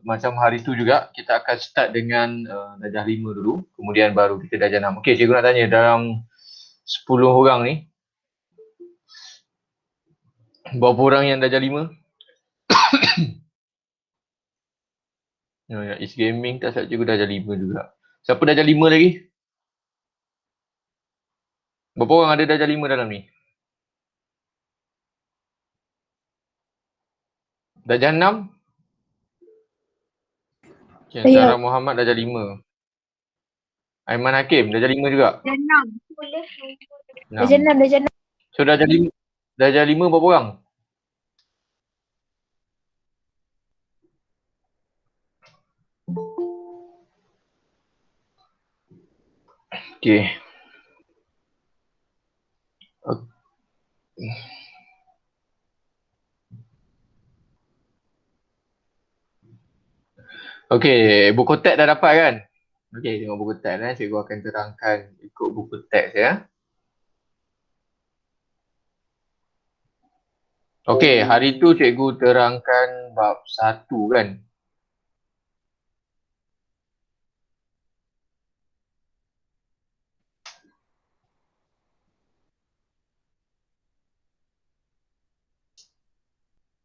macam hari tu juga, kita akan start dengan darjah 5 dulu, kemudian baru kita darjah 6. Okey, cikgu nak tanya, dalam 10 orang ni, berapa orang yang darjah 5? Is Gaming tak silap cikgu darjah 5 juga. Siapa darjah 5 lagi? Berapa orang ada darjah 5 dalam ni? Darjah 6? Okay, Sarah Muhammad darjah 5. Aiman Hakim darjah 5 juga? Darjah 6. 6. Darjah 6, darjah 6. So darjah 5 berapa orang? Okay. Okay, buku teks dah dapat kan? Okay, tengok buku teks. Cikgu akan terangkan ikut buku teks ya. Okay, hari tu cikgu terangkan bab 1 kan?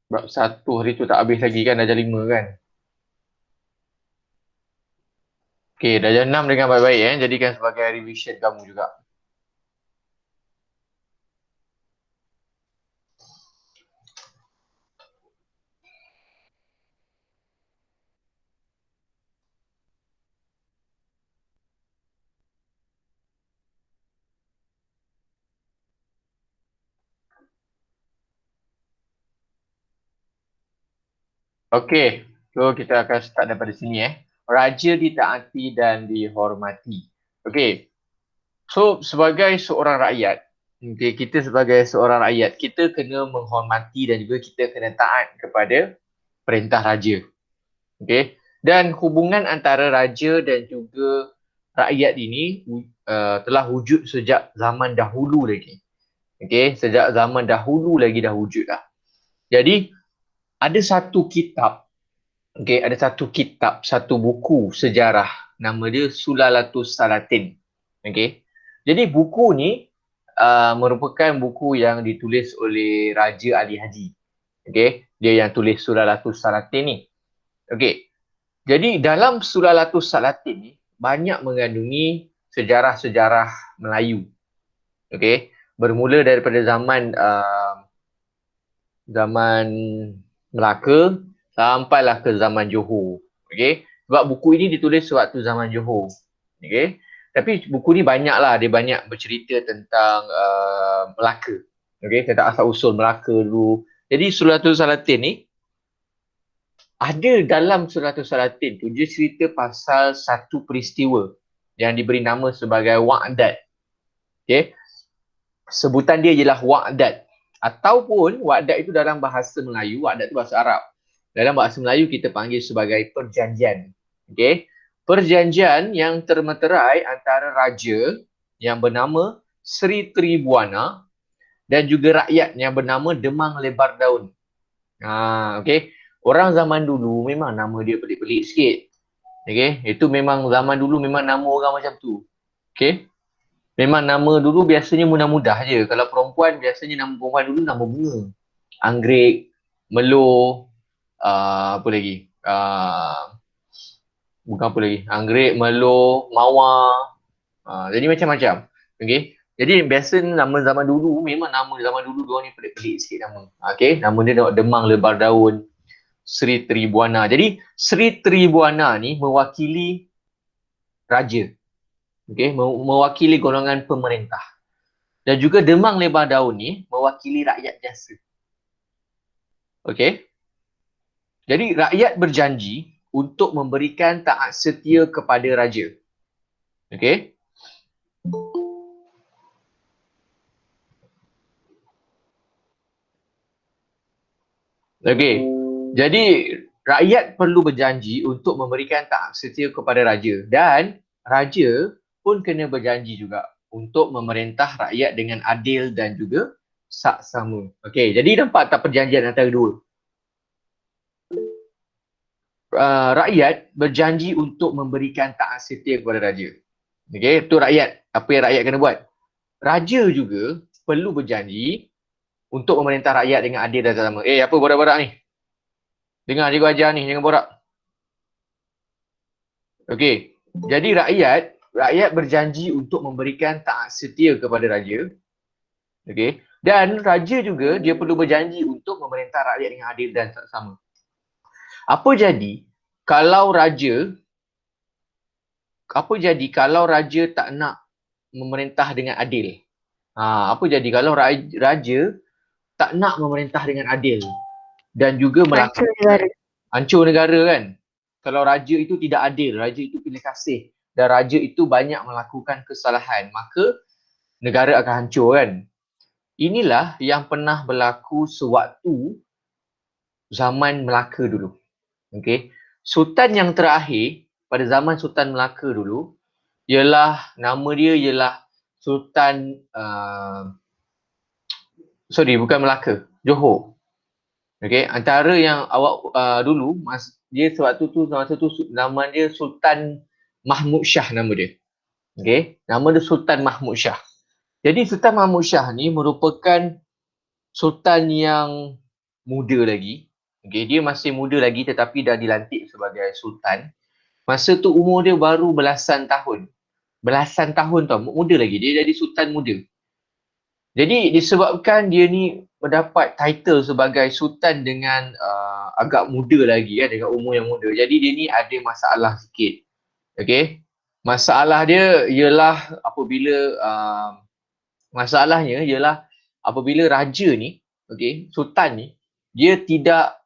Bab 1 hari tu tak habis lagi kan, darjah 5 kan? Okay, darjah 6 dengan baik-baik ya. Jadikan sebagai revision kamu juga. Okay, so kita akan start daripada sini Raja ditaati dan dihormati. Okay, so sebagai seorang rakyat, okay, kita sebagai seorang rakyat, kita kena menghormati dan juga kita kena taat kepada perintah raja. Okay, dan hubungan antara raja dan juga rakyat ini telah wujud sejak zaman dahulu lagi. Okay, sejak zaman dahulu lagi dah wujud lah. Jadi, ada satu kitab, okay, ada satu kitab, satu buku sejarah, nama dia Sulalatus Salatin. Okay, jadi buku ni merupakan buku yang ditulis oleh Raja Ali Haji. Okay, dia yang tulis Sulalatus Salatin ni. Okay, jadi dalam Sulalatus Salatin ni banyak mengandungi sejarah-sejarah Melayu. Okay, bermula daripada zaman Melaka sampailah ke zaman Johor. Okay, sebab buku ini ditulis sewaktu zaman Johor. Okay, tapi buku ni banyaklah, dia banyak bercerita tentang Melaka. Okay, tentang asal-usul Melaka dulu. Jadi Sulalatus Salatin ni, ada dalam Sulalatus Salatin tu, dia cerita pasal satu peristiwa yang diberi nama sebagai Wa'dad. Okay, sebutan dia ialah Wa'dad. Ataupun Wa'dad itu dalam bahasa Melayu, Wa'dad itu bahasa Arab. Dalam bahasa Melayu kita panggil sebagai perjanjian. Okay, perjanjian yang termeterai antara raja yang bernama Sri Tribuana dan juga rakyat yang bernama Demang Lebar Daun. Okay, orang zaman dulu memang nama dia pelik-pelik sikit. Okay, itu memang zaman dulu memang nama orang macam tu. Okay, memang nama dulu biasanya mudah-mudah je. Kalau perempuan, biasanya nama perempuan dulu nama bunga. Anggrek, Melo, apa lagi? Bukan apa lagi? Anggrek, Melo, Mawar. Jadi macam-macam. Okay, jadi biasa nama zaman dulu, memang nama zaman dulu diorang ni pelik-pelik sikit nama. Okay, nama dia Demang Lebar Daun, Sri Tribuana. Jadi Sri Tribuana ni mewakili raja. Okay, mewakili golongan pemerintah. Dan juga Demang Lebar Daun ni mewakili rakyat biasa. Okay, jadi rakyat berjanji untuk memberikan taat setia kepada raja. Okay, okay, jadi rakyat perlu berjanji untuk memberikan taat setia kepada raja, dan raja pun kena berjanji juga untuk memerintah rakyat dengan adil dan juga saksama. Okey, jadi nampak tak perjanjian antara dua? rakyat berjanji untuk memberikan taat setia kepada raja. Okey, itu rakyat. Apa yang rakyat kena buat? Raja juga perlu berjanji untuk memerintah rakyat dengan adil dan sama. Apa borak-borak ni? Dengar cikgu ajar ni, jangan borak. Okey, jadi rakyat berjanji untuk memberikan taat setia kepada raja. Okey, dan raja juga dia perlu berjanji untuk memerintah rakyat dengan adil dan sama. Apa jadi kalau raja tak nak memerintah dengan adil? Apa jadi kalau raja tak nak memerintah dengan adil dan juga melakukan hancur negara kan? Kalau raja itu tidak adil, raja itu pilih kasih dan raja itu banyak melakukan kesalahan, maka negara akan hancur kan? Inilah yang pernah berlaku sewaktu zaman Melaka dulu. Okey. Sultan yang terakhir pada zaman Sultan Melaka dulu nama dia ialah Sultan bukan Melaka, Johor. Okey, antara yang awak dulu dia sewaktu tu nama dia Sultan Mahmud Shah nama dia. Okey, nama dia Sultan Mahmud Shah. Jadi Sultan Mahmud Shah ni merupakan sultan yang muda lagi. Okey, dia masih muda lagi tetapi dah dilantik sebagai sultan. Masa tu umur dia baru belasan tahun. Belasan tahun tau, muda lagi. Dia jadi sultan muda. Jadi disebabkan dia ni mendapat title sebagai sultan dengan agak muda lagi kan, dengan umur yang muda. Jadi dia ni ada masalah sikit. Okey. Masalah dia ialah apabila raja ni, okey, sultan ni dia tidak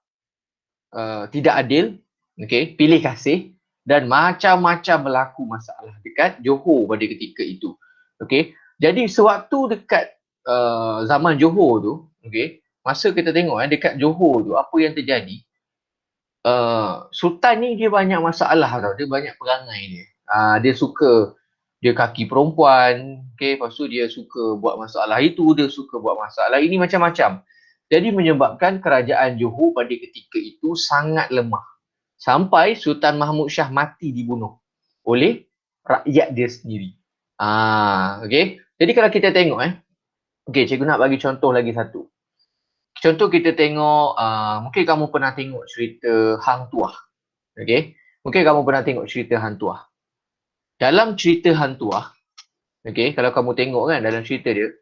adil, okey, pilih kasih dan macam-macam berlaku masalah dekat Johor pada ketika itu. Okey. Jadi sewaktu dekat zaman Johor tu, okey, masa kita tengok dekat Johor tu apa yang terjadi, sultan ni dia banyak masalah tau, dia banyak perangai dia. Dia kaki perempuan, okey, lepas tu dia suka buat masalah itu, dia suka buat masalah ini, macam-macam. Jadi menyebabkan kerajaan Johor pada ketika itu sangat lemah. Sampai Sultan Mahmud Shah mati dibunuh oleh rakyat dia sendiri. Okey. Jadi kalau kita tengok okey, cikgu nak bagi contoh lagi satu. Contoh kita tengok, mungkin kamu pernah tengok cerita Hang Tuah. Okey. Mungkin kamu pernah tengok cerita Hang Tuah. Dalam cerita Hang Tuah, okey, kalau kamu tengok kan dalam cerita dia,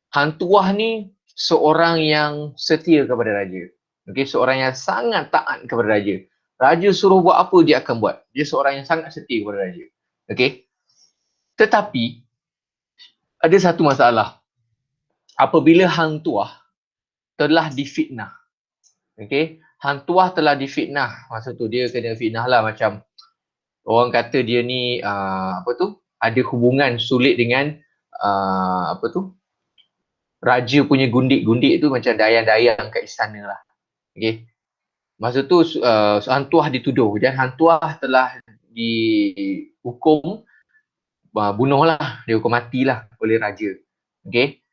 Hang Tuah ni seorang yang setia kepada raja. Okey, seorang yang sangat taat kepada raja. Raja suruh buat apa dia akan buat. Dia seorang yang sangat setia kepada raja. Okey. Tetapi ada satu masalah. Apabila Hang Tuah telah difitnah. Okey, Hang Tuah telah difitnah. Masa tu dia kena fitnah lah, macam orang kata dia ni ada hubungan sulit dengan raja punya gundik-gundik tu, macam dayang-dayang kat istana lah. Okey. Masa tu Hang Tuah dituduh dan Hang Tuah telah dihukum bunuh lah, dihukum mati lah oleh raja. Okey.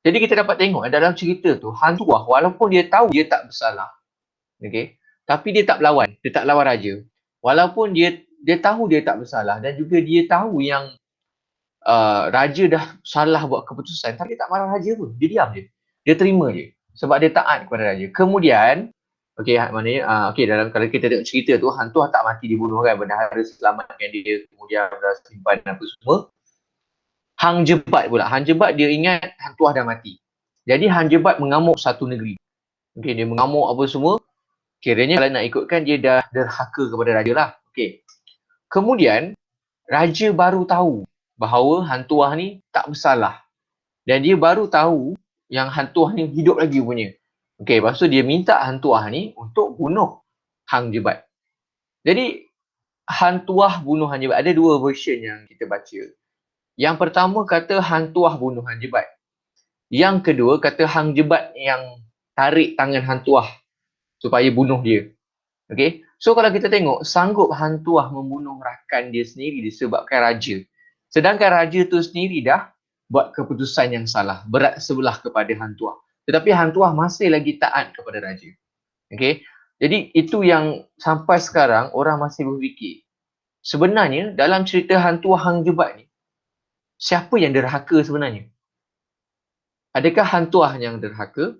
Jadi kita dapat tengok dalam cerita tu, Hang Tuah walaupun dia tahu dia tak bersalah, okey, tapi dia tak lawan raja. Walaupun dia tahu dia tak bersalah dan juga dia tahu yang raja dah salah buat keputusan, tapi dia tak marah raja pun. Dia diam je. Dia terima je sebab dia taat kepada raja. Kemudian okey, maknanya dalam kalau kita tengok cerita tu, Hang Tuah tak mati dibunuh kan, bendahara selamatkan dia, kemudian dah simpan apa semua. Hang Jebat pula. Hang Jebat dia ingat Hang Tuah dah mati. Jadi Hang Jebat mengamuk satu negeri. Okey, dia mengamuk apa semua. Kiranya kalau nak ikutkan dia dah derhaka kepada raja lah. Okey. Kemudian raja baru tahu bahawa Hang Tuah ni tak bersalah. Dan dia baru tahu yang Hang Tuah ni hidup lagi punya. Okey, lepas tu dia minta Hang Tuah ni untuk bunuh Hang Jebat. Jadi Hang Tuah bunuh Hang Jebat. Ada dua version yang kita baca. Yang pertama kata Hang Tuah bunuh Hang Jebat. Yang kedua kata Hang Jebat yang tarik tangan Hang Tuah supaya bunuh dia. Okey. So kalau kita tengok, sanggup Hang Tuah membunuh rakan dia sendiri disebabkan raja. Sedangkan raja tu sendiri dah buat keputusan yang salah, berat sebelah kepada Hang Tuah. Tetapi Hang Tuah masih lagi taat kepada raja. Okey. Jadi itu yang sampai sekarang orang masih berfikir. Sebenarnya dalam cerita hantu Hang Jebat ni, siapa yang derhaka sebenarnya? Adakah hantu yang derhaka?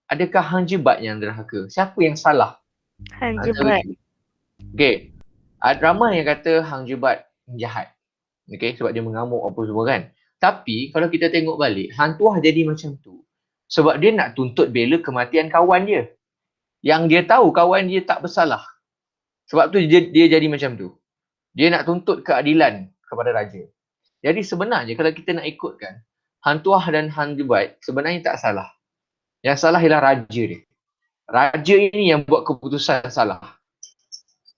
Adakah Hang Jebat yang derhaka? Siapa yang salah? Hang Jebat. Okay. Ramai yang kata Hang Jebat jahat. Okay, sebab dia mengamuk apa semua kan. Tapi kalau kita tengok balik, Hang Tuah jadi macam tu sebab dia nak tuntut bela kematian kawan dia. Yang dia tahu kawan dia tak bersalah. Sebab tu dia jadi macam tu. Dia nak tuntut keadilan kepada raja. Jadi sebenarnya kalau kita nak ikutkan, Hang Tuah dan Hang Jebat sebenarnya tak salah. Yang salah ialah raja dia. Raja ini yang buat keputusan salah.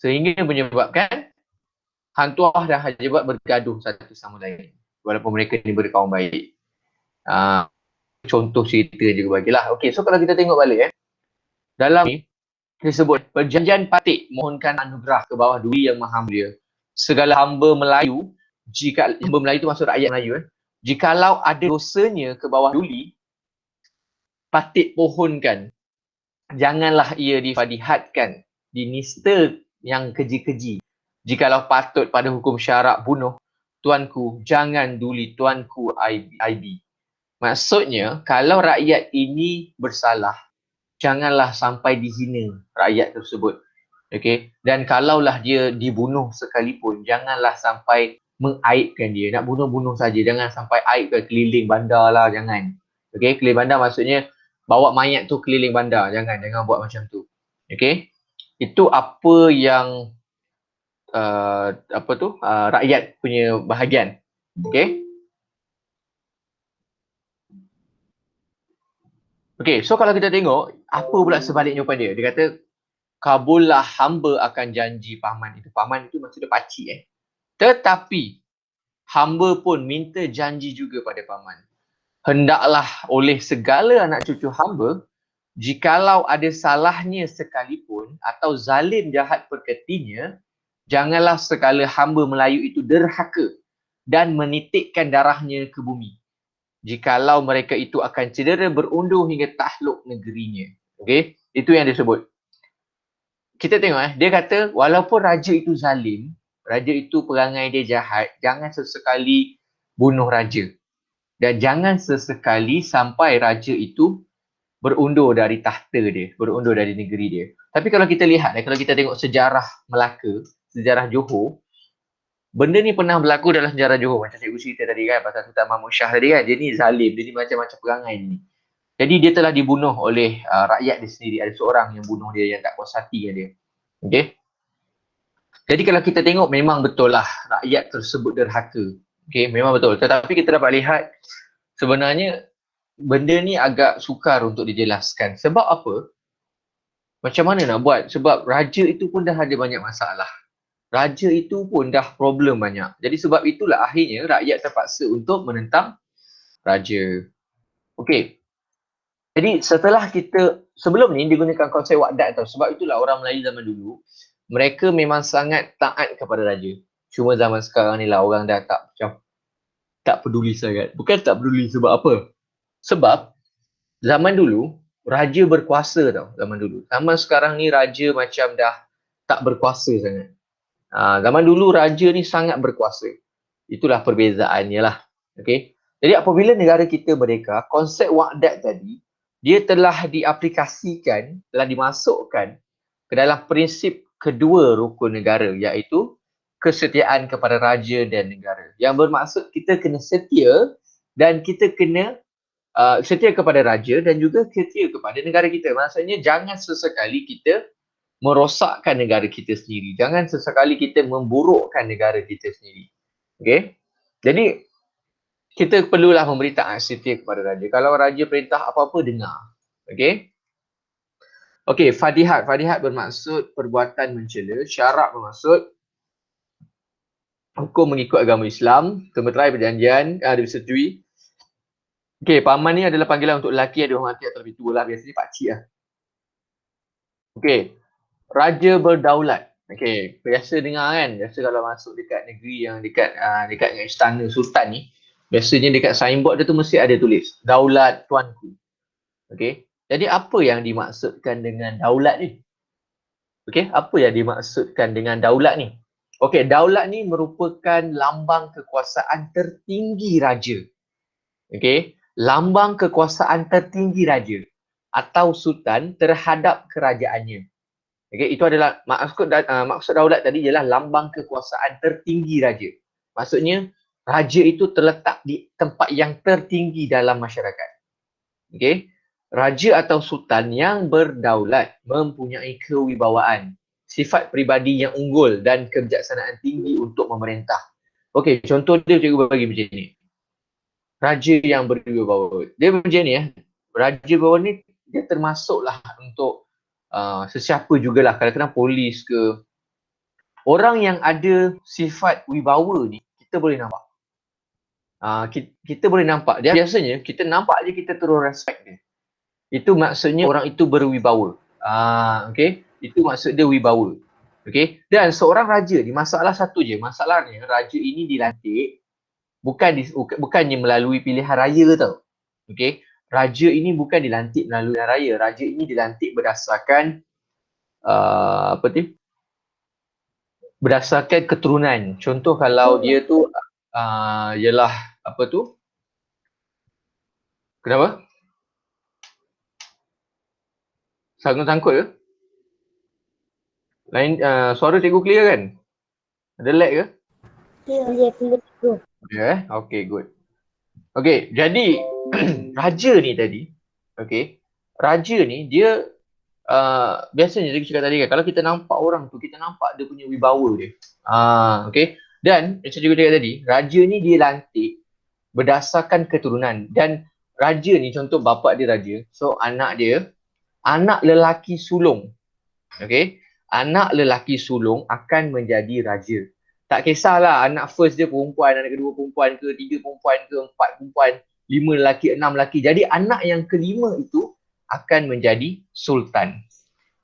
Sehingga menyebabkan Hang Tuah dan Hang Jebat bergaduh satu sama lain. Walaupun mereka ni berkawan baik. Contoh cerita juga bagilah. Okey, so kalau kita tengok balik dalam ni disebut perjanjian patik mohonkan anugerah ke bawah Duli yang Maha Mulia. Segala hamba Melayu, jika hamba Melayu itu maksud rakyat Melayu jikalau ada dosanya ke bawah Duli, patik pohonkan janganlah ia difadihatkan, dinista yang keji-keji. Jikalau patut pada hukum syarak bunuh, tuanku jangan Duli tuanku IB. Maksudnya, kalau rakyat ini bersalah, janganlah sampai dihina rakyat tersebut. Okay? Dan kalaulah dia dibunuh sekalipun, janganlah sampai mengaibkan dia. Nak bunuh-bunuh saja, jangan sampai aibkan keliling bandar lah, jangan. Okay? Keliling bandar maksudnya bawa mayat tu keliling bandar, jangan buat macam tu. Okay? Itu apa yang rakyat punya bahagian. Okay? Okay, so kalau kita tengok, apa pula sebaliknya pada dia? Dia kata, kabullah hamba akan janji paman itu. Paman itu maksudnya pakcik Tetapi, hamba pun minta janji juga pada paman. Hendaklah oleh segala anak cucu hamba, jikalau ada salahnya sekalipun atau zalim jahat perketinya, janganlah segala hamba Melayu itu derhaka dan menitikkan darahnya ke bumi. Jikalau mereka itu akan cedera berundur hingga tahluk negerinya. Okey, itu yang disebut. Kita tengok dia kata walaupun raja itu zalim, raja itu perangai dia jahat, jangan sesekali bunuh raja. Dan jangan sesekali sampai raja itu berundur dari tahta dia, berundur dari negeri dia. Tapi kalau kita lihat, kalau kita tengok sejarah Melaka, sejarah Johor, benda ni pernah berlaku dalam sejarah Johor. Macam cikgu cerita tadi kan, pasal Sultan Mahmud Shah tadi kan, dia ni zalim, dia ni macam-macam perangai ni. Jadi dia telah dibunuh oleh rakyat dia sendiri. Ada seorang yang bunuh dia, yang tak puas hati dengan dia. Okay. Jadi kalau kita tengok memang betul lah rakyat tersebut derhaka. Okay, memang betul. Tetapi kita dapat lihat sebenarnya benda ni agak sukar untuk dijelaskan. Sebab apa? Macam mana nak buat? Sebab raja itu pun dah ada banyak masalah. Raja itu pun dah problem banyak. Jadi sebab itulah akhirnya rakyat terpaksa untuk menentang raja. Okey. Jadi setelah kita, sebelum ni digunakan konsep wakdat tau. Sebab itulah orang Melayu zaman dulu, mereka memang sangat taat kepada raja. Cuma zaman sekarang ni lah orang dah tak peduli sangat. Bukan tak peduli sebab apa? Sebab zaman dulu, raja berkuasa tau zaman dulu. Zaman sekarang ni raja macam dah tak berkuasa sangat. Zaman dulu raja ni sangat berkuasa. Itulah perbezaannya lah. Okay. Jadi apabila negara kita merdeka, konsep wakdat tadi, dia telah diaplikasikan, telah dimasukkan ke dalam prinsip kedua rukun negara, iaitu kesetiaan kepada raja dan negara. Yang bermaksud kita kena setia dan kita kena setia kepada raja dan juga setia kepada negara kita. Maksudnya jangan sesekali kita merosakkan negara kita sendiri. Jangan sesekali kita memburukkan negara kita sendiri. Okay? Jadi, kita perlulah memberi taat setia kepada raja. Kalau raja perintah apa-apa, dengar. Okay? Okay, fadihat. Fadihat bermaksud perbuatan mencela. Syarak bermaksud hukum mengikut agama Islam. Kemeterai perjanjian disetujui. Okay, paman ni adalah panggilan untuk lelaki yang dihormati atau lebih tua lah. Biasanya pakcik lah. Okay. Raja berdaulat. Okay, biasa dengar kan, biasa kalau masuk dekat negeri yang dekat dengan istana sultan ni, biasanya dekat signboard dia tu mesti ada tulis daulat tuanku. Okay, jadi apa yang dimaksudkan dengan daulat ni? Okey, apa yang dimaksudkan dengan daulat ni? Okey, daulat ni merupakan lambang kekuasaan tertinggi raja. Okey, lambang kekuasaan tertinggi raja atau sultan terhadap kerajaannya. Okey, itu adalah maksud daulat tadi ialah lambang kekuasaan tertinggi raja. Maksudnya raja itu terletak di tempat yang tertinggi dalam masyarakat. Okey, raja atau sultan yang berdaulat mempunyai kewibawaan, sifat peribadi yang unggul dan kebijaksanaan tinggi untuk memerintah. Okey, contoh dia cikgu bagi macam ni. Raja yang berwibawa. Dia macam ni Raja berwibawa ni dia termasuklah untuk sesiapa jugalah, kadang-kadang polis ke. Orang yang ada sifat wibawa ni kita boleh nampak. Kita boleh nampak dia, biasanya kita nampak je kita terus respect dia. Itu maksudnya orang itu berwibawa. Okey, itu maksud dia wibawa. Okey, dan seorang raja ni masalah satu je, masalahnya raja ini dilantik bukannya melalui pilihan raya tau. Okey, raja ini bukan dilantik melalui pilihan raya, raja ini dilantik berdasarkan berdasarkan keturunan. Contoh kalau dia tu ialah apa tu? Kenapa? Sangkut-sangkut ke? Suara cikgu clear kan? Ada lag ke? Clear. Ya, okay, good. Okay, jadi raja ni tadi, okay, raja ni dia biasanya saya cakap tadi kan, kalau kita nampak orang tu, kita nampak dia punya wibawa dia. Okay. Dan macam cikgu cakap tadi, raja ni dia lantik berdasarkan keturunan. Dan raja ni, contoh bapa dia raja, so anak dia, anak lelaki sulung. Okay. Anak lelaki sulung akan menjadi raja. Tak kisahlah anak first dia perempuan, anak kedua perempuan ke, tiga perempuan ke, empat perempuan, lima lelaki, enam lelaki. Jadi anak yang kelima itu akan menjadi sultan.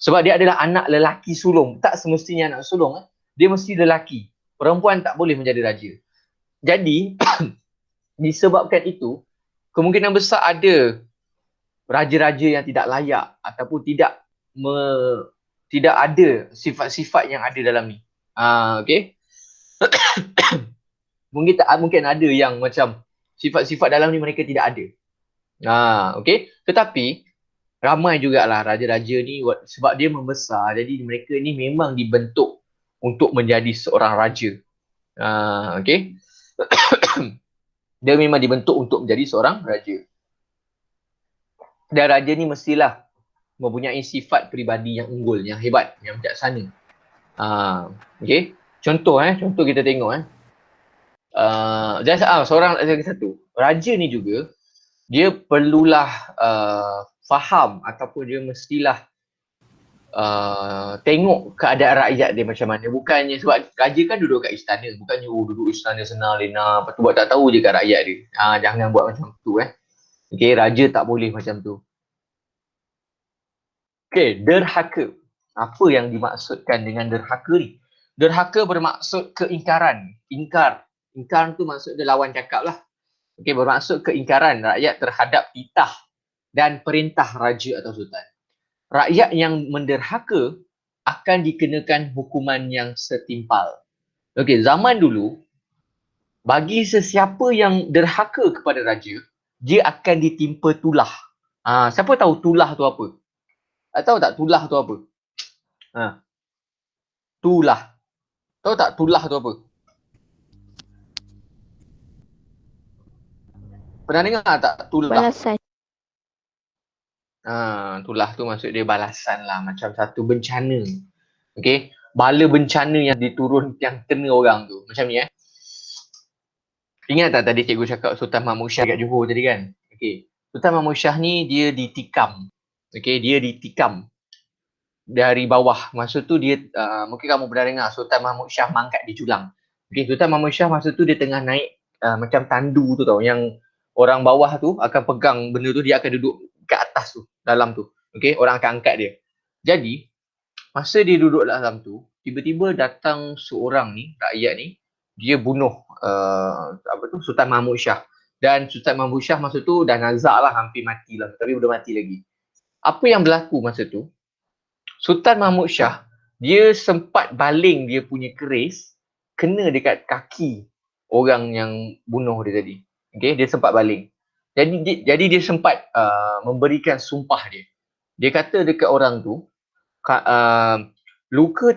Sebab dia adalah anak lelaki sulung. Tak semestinya anak sulung. Dia mesti lelaki. Perempuan tak boleh menjadi raja. Jadi, disebabkan itu, kemungkinan besar ada raja-raja yang tidak layak ataupun tidak ada sifat-sifat yang ada dalam ni. Okay. mungkin ada yang macam sifat-sifat dalam ni mereka tidak ada. Okay. Tetapi ramai jugalah raja-raja ni sebab dia membesar, jadi mereka ni memang dibentuk untuk menjadi seorang raja. Okay. Dia memang dibentuk untuk menjadi seorang raja. Dan raja ni mestilah mempunyai sifat peribadi yang unggul, yang hebat, yang bijaksana. Okay. Contoh kita tengok seorang lagi satu. Raja ni juga dia perlulah faham ataupun dia mestilah tengok keadaan rakyat dia macam mana. Bukannya sebab raja kan duduk kat istana, bukannya duduk istana senang lena, lepas tu buat tak tahu je kat rakyat dia. Jangan buat macam tu Okay, raja tak boleh macam tu. Okay, derhaka. Apa yang dimaksudkan dengan derhaka ni? Derhaka bermaksud keingkaran. Ingkar tu maksud dia lawan cakap lah. Okay, bermaksud keingkaran rakyat terhadap titah dan perintah raja atau sultan. Rakyat yang menderhaka akan dikenakan hukuman yang setimpal. Okay, zaman dulu, bagi sesiapa yang derhaka kepada raja, dia akan ditimpa tulah. Siapa tahu tulah tu apa? Tahu tak tulah tu apa? Tulah. Tahu tak tulah tu apa? Pernah dengar tak tulah? Balasan. Tulah tu maksud dia balasan lah, macam satu bencana. Okay, bala bencana yang diturun, yang kena orang tu. Macam ni Ingat tak tadi cikgu cakap Sultan Mahmud Shah kat Johor tadi kan? Okay, Sultan Mahmud Shah ni dia ditikam. Okay, dia ditikam dari bawah. Masa tu dia, mungkin kamu pernah dengar Sultan Mahmud Shah mangkat di Julang. Okay, Sultan Mahmud Shah masa tu dia tengah naik macam tandu tu tau, yang orang bawah tu akan pegang benda tu, dia akan duduk kat atas tu, dalam tu. Okay, orang akan angkat dia. Jadi, masa dia duduk dalam tu, tiba-tiba datang seorang ni, rakyat ni, dia bunuh Sultan Mahmud Shah. Dan Sultan Mahmud Shah masa tu dah nazak lah, hampir mati lah, tapi belum mati lagi. Apa yang berlaku masa tu? Sultan Mahmud Shah dia sempat baling dia punya keris kena dekat kaki orang yang bunuh dia tadi. Okay, dia sempat baling. Jadi dia sempat memberikan sumpah dia. Dia kata dekat orang tu, luka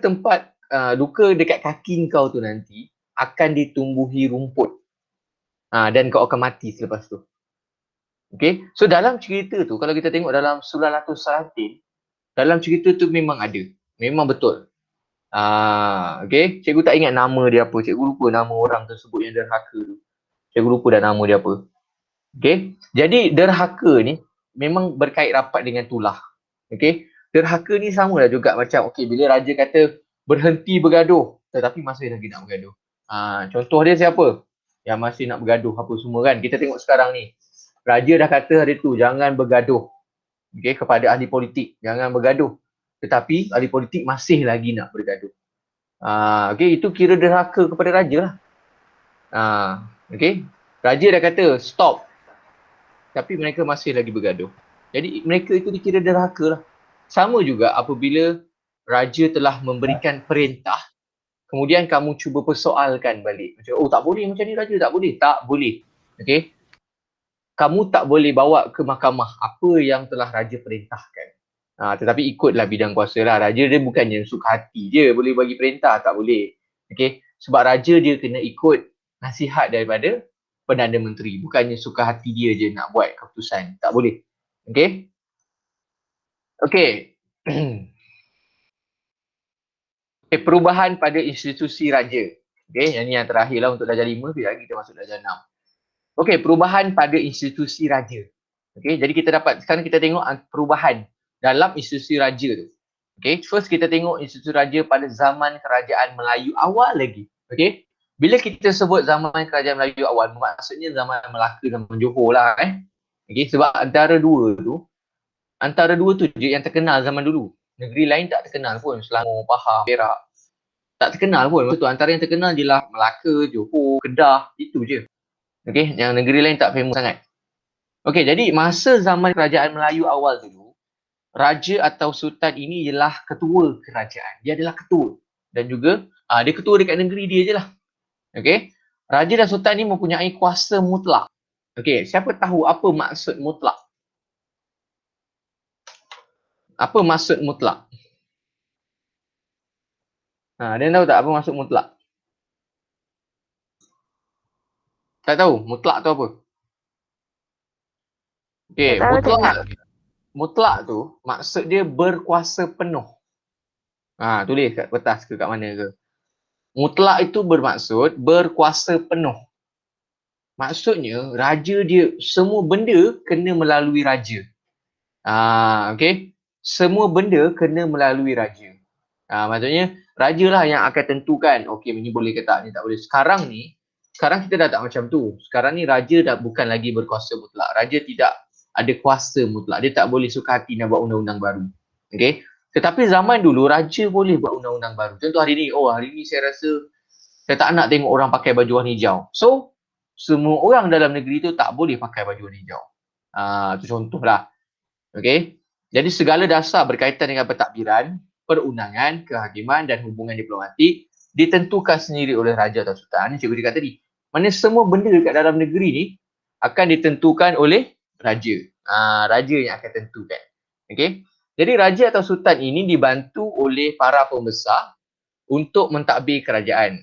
dekat kaki kau tu nanti akan ditumbuhi rumput. Dan kau akan mati selepas tu. Okay, so dalam cerita tu, kalau kita tengok dalam Sulalatul Salatin, dalam cerita tu memang ada. Memang betul. Okay, cikgu tak ingat nama dia apa. Cikgu lupa nama orang tersebut yang derhaka tu. Cikgu lupa dah nama dia apa. Okay, jadi derhaka ni memang berkait rapat dengan tulah. Okay, derhaka ni sama lah juga macam, okay, bila raja kata berhenti bergaduh, tetapi masih lagi nak bergaduh. Contoh dia siapa? Yang masih nak bergaduh apa semua kan. Kita tengok sekarang ni. Raja dah kata hari tu, jangan bergaduh. Okay, kepada ahli politik, jangan bergaduh. Tetapi ahli politik masih lagi nak bergaduh. Okay, itu kira derhaka kepada raja lah. Okay, raja dah kata stop. Tapi mereka masih lagi bergaduh. Jadi mereka itu dikira derhaka lah. Sama juga apabila raja telah memberikan perintah, kemudian kamu cuba persoalkan balik. Macam, oh tak boleh macam ni raja, tak boleh. Tak boleh. Okay, kamu tak boleh bawa ke mahkamah apa yang telah raja perintahkan. Tetapi ikutlah bidang kuasa lah. Raja dia bukannya suka hati je boleh bagi perintah, tak boleh. Okay, sebab raja dia kena ikut nasihat daripada Perdana Menteri. Bukannya suka hati dia je nak buat keputusan. Tak boleh. Okay. Okay. Okay, perubahan pada institusi raja. Okay, yang ni yang terakhir lah untuk darjah 5. Lagi kita masuk darjah 6. Okey, perubahan pada institusi raja. Okey, jadi sekarang kita tengok perubahan dalam institusi raja tu. Okey, first kita tengok institusi raja pada zaman kerajaan Melayu awal lagi. Okey, bila kita sebut zaman kerajaan Melayu awal, maksudnya zaman Melaka dan Johor lah Okey, sebab antara dua tu je yang terkenal zaman dulu. Negeri lain tak terkenal pun, Selangor, Pahang, Perak. Tak terkenal pun. Betul, antara yang terkenal je lah Melaka, Johor, Kedah, itu je. Okay, yang negeri lain tak famous sangat. Okay, jadi masa zaman kerajaan Melayu awal dulu, raja atau sultan ini ialah ketua kerajaan. Dia adalah ketua. Dan juga dia ketua dekat negeri dia je lah. Okay, raja dan sultan ini mempunyai kuasa mutlak. Okay, siapa tahu apa maksud mutlak? Apa maksud mutlak? Dia tahu tak apa maksud mutlak? Tak tahu mutlak tu apa? Okay, mutlak tu maksud dia berkuasa penuh. Tulis kat kertas ke kat mana ke. Mutlak itu bermaksud berkuasa penuh. Maksudnya raja dia, semua benda kena melalui raja. Okay, semua benda kena melalui raja. Maksudnya raja lah yang akan tentukan, okay, ini boleh ke tak, ni tak boleh. Sekarang kita dah tak macam tu. Sekarang ni raja dah bukan lagi berkuasa mutlak. Raja tidak ada kuasa mutlak. Dia tak boleh suka hati nak buat undang-undang baru. Okay. Tetapi zaman dulu raja boleh buat undang-undang baru. Contoh hari ni saya rasa saya tak nak tengok orang pakai baju warna hijau. So, semua orang dalam negeri tu tak boleh pakai baju warna hijau. Itu contoh lah. Okay. Jadi segala dasar berkaitan dengan pentadbiran, perundangan, kehakiman dan hubungan diplomatik ditentukan sendiri oleh raja atau sultan. Cikgu cakap tadi. Mana semua benda dekat dalam negeri ni akan ditentukan oleh raja. Raja yang akan tentukan. Okay. Jadi raja atau sultan ini dibantu oleh para pembesar untuk mentadbir kerajaan.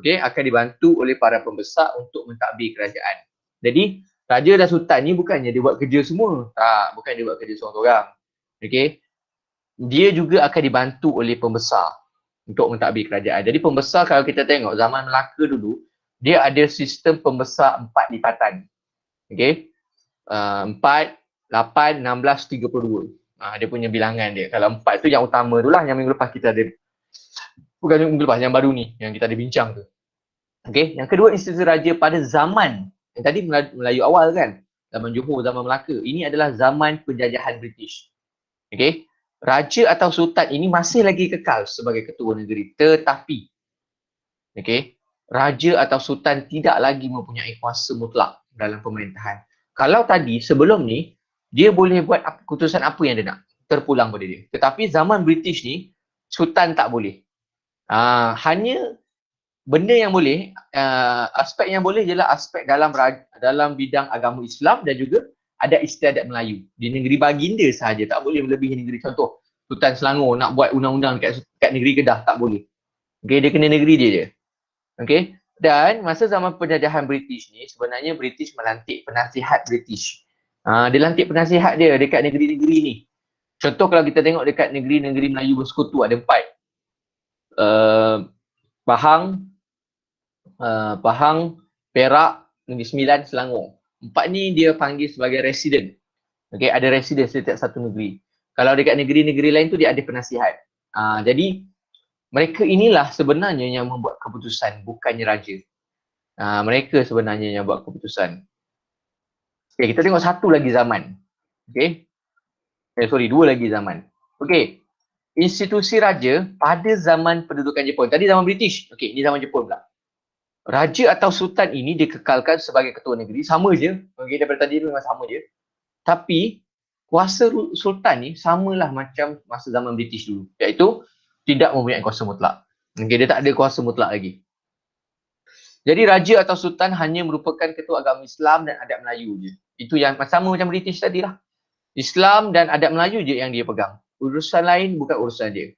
Okay, akan dibantu oleh para pembesar untuk mentadbir kerajaan. Jadi raja dan sultan ni bukannya dia buat kerja semua. Bukan dia buat kerja seorang-seorang. Okay. Dia juga akan dibantu oleh pembesar untuk mentadbir kerajaan. Jadi pembesar, kalau kita tengok zaman Melaka dulu, dia ada sistem pembesar 4 lipatan. Okay. 4, 8, 16, 32. Dia punya bilangan dia. Kalau 4 tu yang utama tu lah, yang minggu lepas kita ada. Bukan minggu lepas, yang baru ni, yang kita ada bincang tu. Okay. Yang kedua, institusi raja pada zaman, yang tadi Melayu awal kan, zaman Johor, zaman Melaka. Ini adalah zaman penjajahan British. Okay. Raja atau sultan ini masih lagi kekal sebagai ketua negeri. Tetapi, okay, raja atau sultan tidak lagi mempunyai kuasa mutlak dalam pemerintahan. Kalau tadi, sebelum ni, dia boleh buat keputusan apa yang dia nak. Terpulang pada dia. Tetapi zaman British ni, Sultan tak boleh. Hanya benda yang boleh, aspek yang boleh ialah aspek dalam bidang agama Islam dan juga adat istiadat Melayu. Di negeri baginda sahaja, tak boleh melebihi negeri. Contoh, Sultan Selangor nak buat undang-undang kat negeri Kedah, tak boleh. Okay, dia kena negeri dia je. Okay. Dan masa zaman penjajahan British ni, sebenarnya British melantik penasihat British. Dia lantik penasihat dia dekat negeri-negeri ni. Contoh kalau kita tengok dekat negeri-negeri Melayu bersekutu, ada 4. Pahang, Perak, Negeri Sembilan, Selangor. 4 ni dia panggil sebagai resident. Okay, ada resident setiap satu negeri. Kalau dekat negeri-negeri lain tu dia ada penasihat. Jadi mereka inilah sebenarnya yang membuat keputusan, bukannya raja. Mereka sebenarnya yang buat keputusan. Okay, kita tengok satu lagi zaman. Okay. Dua lagi zaman. Okay. Institusi raja pada zaman pendudukan Jepun. Tadi zaman British. Okay, ini zaman Jepun pula. Raja atau sultan ini dikekalkan sebagai ketua negeri. Sama je. Okay, daripada tadi memang sama je. Tapi, kuasa sultan ni samalah macam masa zaman British dulu. Iaitu, tidak mempunyai kuasa mutlak. Okay, dia tak ada kuasa mutlak lagi. Jadi raja atau sultan hanya merupakan ketua agama Islam dan adat Melayu je. Itu yang sama macam British tadi lah. Islam dan adat Melayu je yang dia pegang. Urusan lain bukan urusan dia.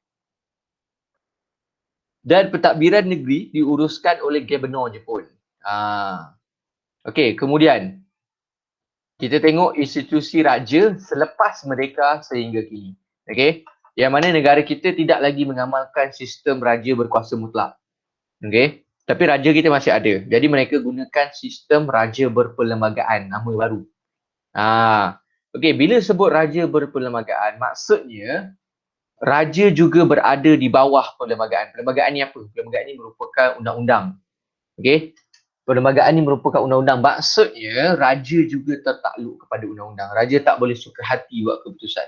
Dan pentadbiran negeri diuruskan oleh Gubernur Jepun. Okey, kemudian kita tengok institusi raja selepas merdeka sehingga kini. Okey, yang mana negara kita tidak lagi mengamalkan sistem raja berkuasa mutlak. Okey, tapi raja kita masih ada. Jadi mereka gunakan sistem raja berperlembagaan, nama baru. Okey, bila sebut raja berperlembagaan, maksudnya raja juga berada di bawah perlembagaan. Perlembagaan ni apa? Perlembagaan ni merupakan undang-undang. Okey, perlembagaan ni merupakan undang-undang. Maksudnya raja juga tertakluk kepada undang-undang. Raja tak boleh suka hati buat keputusan.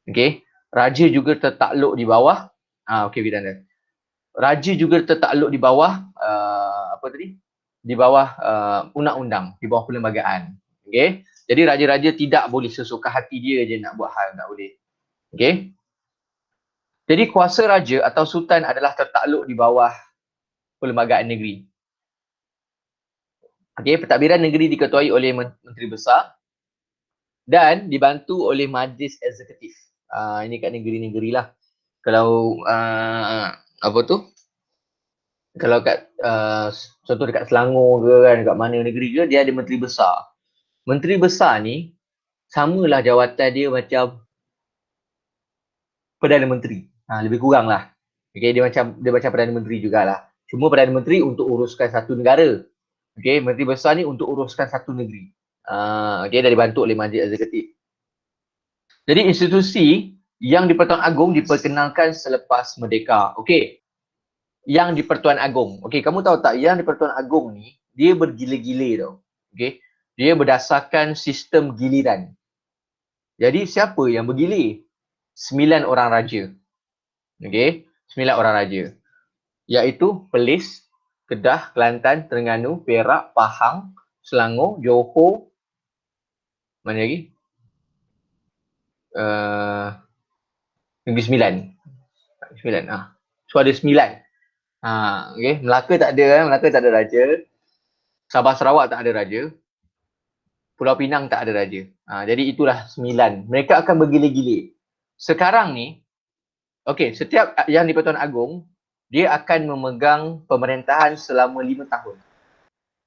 Okey, raja juga tertakluk di bawah. Okey, Bidana. Raja juga tertakluk di bawah Di bawah undang-undang, di bawah perlembagaan. Okey. Jadi raja-raja tidak boleh sesuka hati dia je nak buat hal, tak boleh. Okey. Jadi kuasa raja atau sultan adalah tertakluk di bawah perlembagaan negeri. Okey, pentadbiran negeri diketuai oleh menteri besar dan dibantu oleh majlis eksekutif. Ini kat negeri-negeri lah. Kalau kalau kat contoh dekat Selangor ke kan, dekat mana negeri ke, dia ada menteri besar. Menteri besar ni samalah jawatan dia macam Perdana Menteri. Lebih kurang lah. Okay, dia macam Perdana Menteri jugalah. Cuma Perdana Menteri untuk uruskan satu negara. Okay, Menteri Besar ni untuk uruskan satu negeri. Okay, dah dibantu oleh majlis eksekutif. Jadi institusi yang di Pertuan Agong diperkenalkan selepas merdeka. Okay, yang di Pertuan Agong. Okay, kamu tahu tak yang di Pertuan Agong ni, dia bergila-gila tau. Okay, dia berdasarkan sistem giliran. Jadi siapa yang bergilir? 9 orang raja. Okey, 9 orang raja. Iaitu Perlis, Kedah, Kelantan, Terengganu, Perak, Pahang, Selangor, Johor. Mana lagi? Negeri Sembilan. So ada 9. Okey, Melaka tak ada, Melaka tak ada raja. Sabah Sarawak tak ada raja. Pulau Pinang tak ada raja. Jadi itulah 9. Mereka akan bergilir-gilir. Sekarang ni, okey, setiap yang di Pertuan Agong, dia akan memegang pemerintahan selama 5 tahun.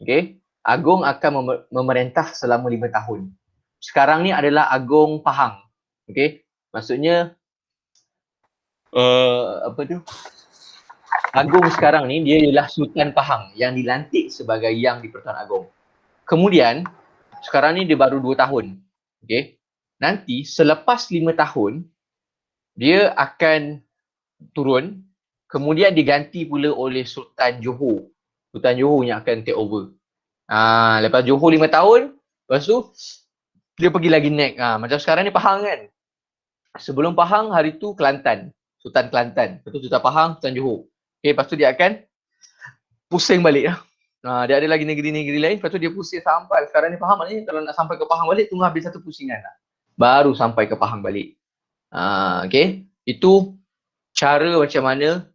Okey, Agong akan memerintah selama 5 tahun. Sekarang ni adalah Agong Pahang. Okey, maksudnya Agong sekarang ni dia ialah Sultan Pahang yang dilantik sebagai yang di Pertuan Agong. Kemudian sekarang ni dia baru 2 tahun. Okey. Nanti selepas 5 tahun dia akan turun, kemudian diganti pula oleh Sultan Johor. Sultan Johor yang akan take over. Lepas Johor 5 tahun, lepas tu dia pergi lagi naik. Macam sekarang ni Pahang kan. Sebelum Pahang hari tu Kelantan, Sultan Kelantan. Lepas tu Sultan Pahang, Sultan Johor. Okay, lepas tu dia akan pusing balik. Dia ada lagi negeri-negeri lain, lepas tu dia pusing sampai. Sekarang ni Pahang maknanya kalau nak sampai ke Pahang balik, tunggu habis satu pusingan lah. Baru sampai ke Pahang balik. Okay, itu cara macam mana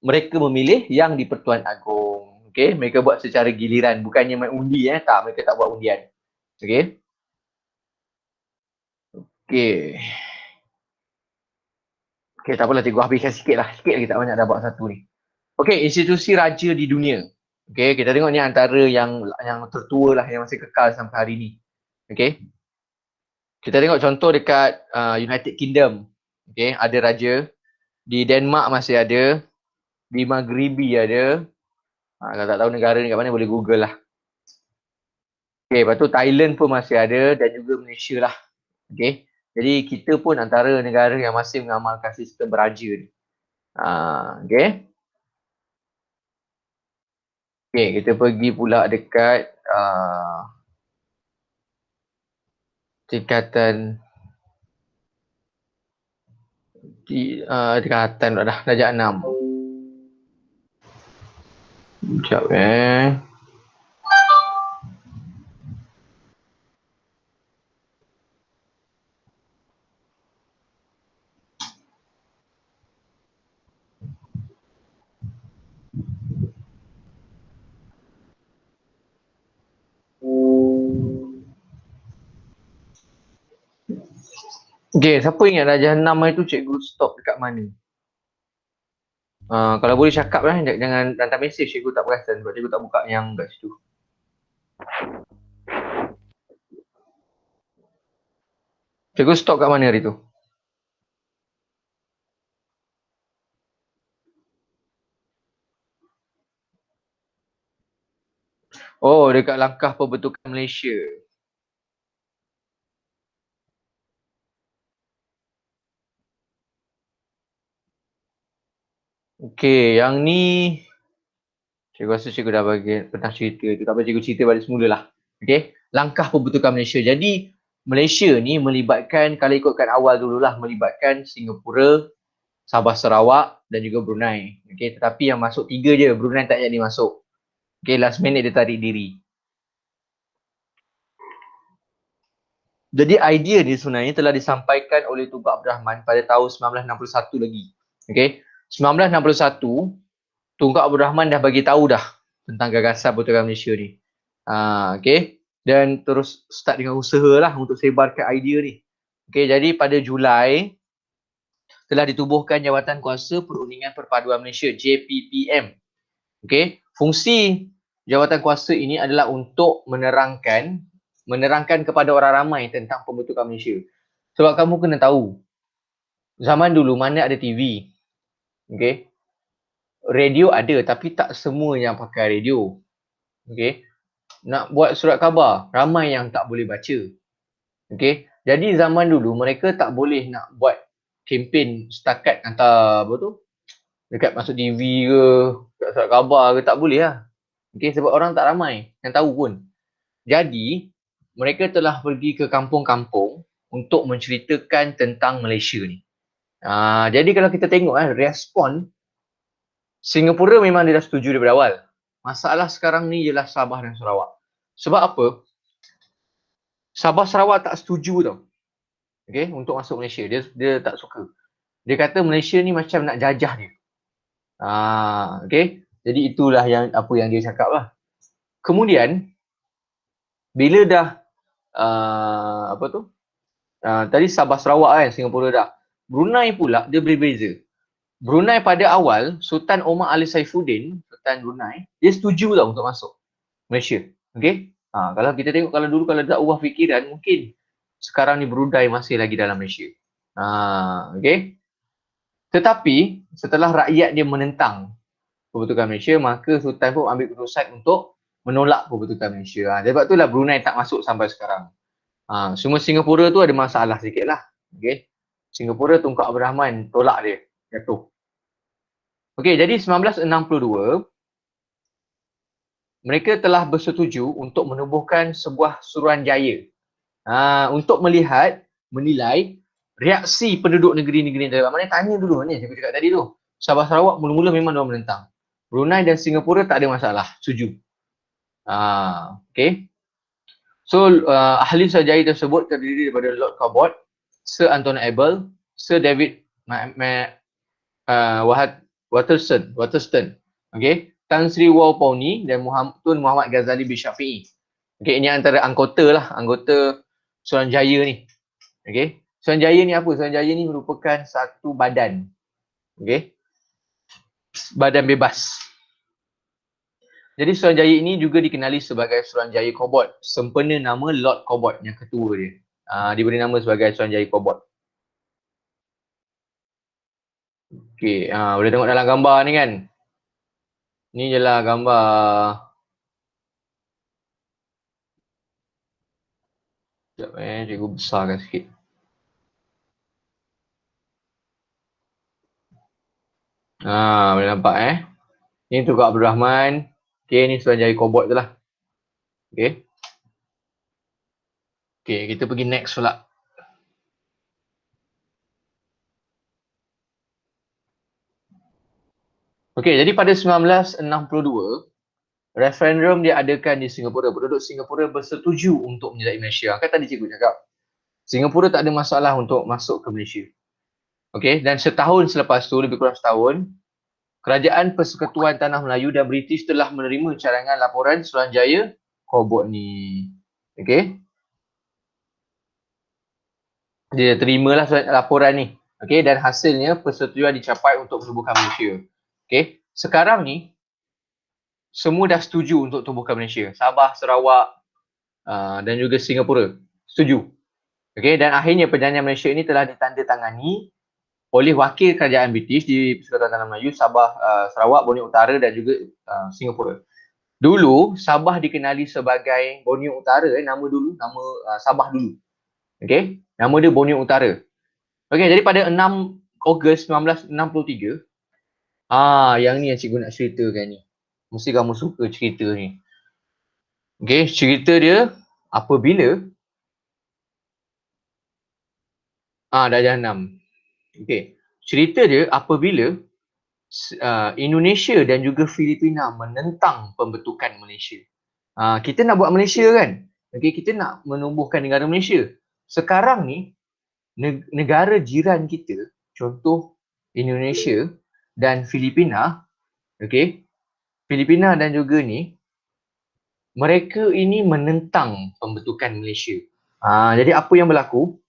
mereka memilih yang di Pertuan Agong. Okay, mereka buat secara giliran, bukannya main undi tak, mereka tak buat undian. Okay. Okay. Okay, tak apalah, cikgu habiskan sikit lah. Sikit lagi, tak banyak, dah buat satu ni. Okay, institusi raja di dunia. Okay, kita tengok ni antara yang tertua lah, yang masih kekal sampai hari ni. Okay. Kita tengok contoh dekat United Kingdom. Okay, ada raja. Di Denmark masih ada. Di Maghribi ada. Kalau tak tahu negara ni kat mana, boleh Google lah. Okay, lepas tu Thailand pun masih ada dan juga Malaysia lah. Okay. Jadi kita pun antara negara yang masih mengamalkan sistem beraja ni. Okay. Okay, kita pergi pula dekat tingkatan tingkatan dah darjah 6. Sekejap Okay, siapa ingat darjah 6 itu cikgu stop dekat mana? Kalau boleh cakap lah, jangan hantar mesej, cikgu tak perasan sebab cikgu tak buka yang kat situ. Cikgu stop kat mana hari tu? Oh, dekat langkah pembentukan Malaysia. Okay, yang ni cikgu rasa cikgu dah pernah cerita tu. Tak apa, cikgu cerita balik semula lah. Okay, langkah pembentukan Malaysia. Jadi, Malaysia ni melibatkan, kalau ikutkan awal dululah, melibatkan Singapura, Sabah Sarawak dan juga Brunei. Okay, tetapi yang masuk 3 je, Brunei tak jadi masuk. Okay, last minute dia tarik diri. Jadi idea ni sebenarnya telah disampaikan oleh Tunku Abdul Rahman pada tahun 1961 lagi. Okay, 1961 Tunku Abdul Rahman dah bagi tahu dah tentang gagasan Pertukaran Malaysia ni. Okay, dan terus start dengan usaha lah untuk sebarkan idea ni. Okay, jadi pada Julai telah ditubuhkan Jabatan Kuasa Perundingan Perpaduan Malaysia, JPPM. Okay, fungsi Jabatan Kuasa ini adalah untuk menerangkan kepada orang ramai tentang pembentukan Malaysia. Sebab kamu kena tahu, zaman dulu mana ada TV. Okay, radio ada tapi tak semua yang pakai radio. Okay, nak buat surat khabar, ramai yang tak boleh baca. Okay, jadi zaman dulu mereka tak boleh nak buat kempen setakat hantar apa tu, dekat masuk TV ke, dekat surat khabar ke, tak boleh lah. Okay, sebab orang tak ramai yang tahu pun. Jadi, mereka telah pergi ke kampung-kampung untuk menceritakan tentang Malaysia ni. Jadi kalau kita tengok respon Singapura memang dia dah setuju daripada awal. Masalah sekarang ni ialah Sabah dan Sarawak. Sebab apa? Sabah Sarawak tak setuju tau. Okay, untuk masuk Malaysia. Dia tak suka. Dia kata Malaysia ni macam nak jajah dia. Okay. Jadi itulah apa yang dia cakap lah. Kemudian, bila dah tadi Sabah Sarawak kan, Singapura dah. Brunei pula dia berbeza. Brunei pada awal, Sultan Omar Ali Saifuddin, Sultan Brunei, dia setuju tau untuk masuk Malaysia. Okay? Kalau kita tengok, kalau dulu kalau tak ubah fikiran, mungkin sekarang ni Brunei masih lagi dalam Malaysia. Okay? Tetapi, setelah rakyat dia menentang pembentukan Malaysia, maka Sultan pun ambil keputusan untuk menolak pembentukan Malaysia. Sebab itulah Brunei tak masuk sampai sekarang. Cuma Singapura tu ada masalah sikit lah. Okay? Singapura Tunku Abdul Rahman tolak dia, jatuh. Okay, jadi 1962, mereka telah bersetuju untuk menubuhkan sebuah suruhanjaya untuk menilai reaksi penduduk negeri-negeri dalam. Mana tanya dulu ni, saya cakap tadi tu. Sabah Sarawak mula-mula memang diorang menentang. Brunei dan Singapura tak ada masalah, setuju. Okay. So, ahli suruhanjaya tersebut terdiri daripada Lord Cabot, Sir Anthony Abel, Sir David Waterston. Okay. Tan Sri Walponi dan Tun Muhammad Ghazali bin Syafi'i. Okay, ini antara anggota Suruhanjaya ni. Okay. Suruhanjaya ni apa? Suruhanjaya ni merupakan satu badan. Okay. Badan bebas. Jadi Suruhanjaya ini juga dikenali sebagai Suruhanjaya Kobot. Sempena nama Lord Kobot yang ketua dia. Diberi nama sebagai Suruhanjaya Kobot. Okay, boleh tengok dalam gambar ni kan. Ni je lah gambar. Sekejap cikgu besarkan sikit. Boleh nampak Ni Tunku Abdul Rahman. Okay, ni Suruhanjaya Kobot tu lah. Okay. Okay, kita pergi next pula. Okay, jadi pada 1962, referendum diadakan di Singapura. Penduduk Singapura bersetuju untuk menyertai Malaysia. Kan tadi cikgu cakap, Singapura tak ada masalah untuk masuk ke Malaysia. Okay, dan setahun selepas tu, lebih kurang setahun, Kerajaan Persekutuan Tanah Melayu dan British telah menerima cadangan laporan Suruhanjaya Kobot ni. Okay. Dia terimalah laporan ni. Okay, dan hasilnya persetujuan dicapai untuk menubuhkan Malaysia. Okay, sekarang ni semua dah setuju untuk tubuhkan Malaysia. Sabah, Sarawak dan juga Singapura setuju. Okay, dan akhirnya perjanjian Malaysia ini telah ditandatangani oleh wakil kerajaan British di Persekutuan Tanah Melayu, Sabah, Sarawak, Borneo Utara dan juga Singapura. Dulu Sabah dikenali sebagai Borneo Utara, nama Sabah dulu. Okay, nama dia Borneo Utara. Okay, jadi pada 6 Ogos 1963, yang ni yang cikgu nak ceritakan ni. Mesti kamu suka cerita ni. Okay, cerita dia apabila darjah 6. Okay, cerita dia apabila Indonesia dan juga Filipina menentang pembentukan Malaysia. Kita nak buat Malaysia kan? Okay, kita nak menubuhkan negara Malaysia. Sekarang ni negara jiran kita, contoh Indonesia dan Filipina, okay, Filipina dan juga ni, mereka ini menentang pembentukan Malaysia. Jadi apa yang berlaku?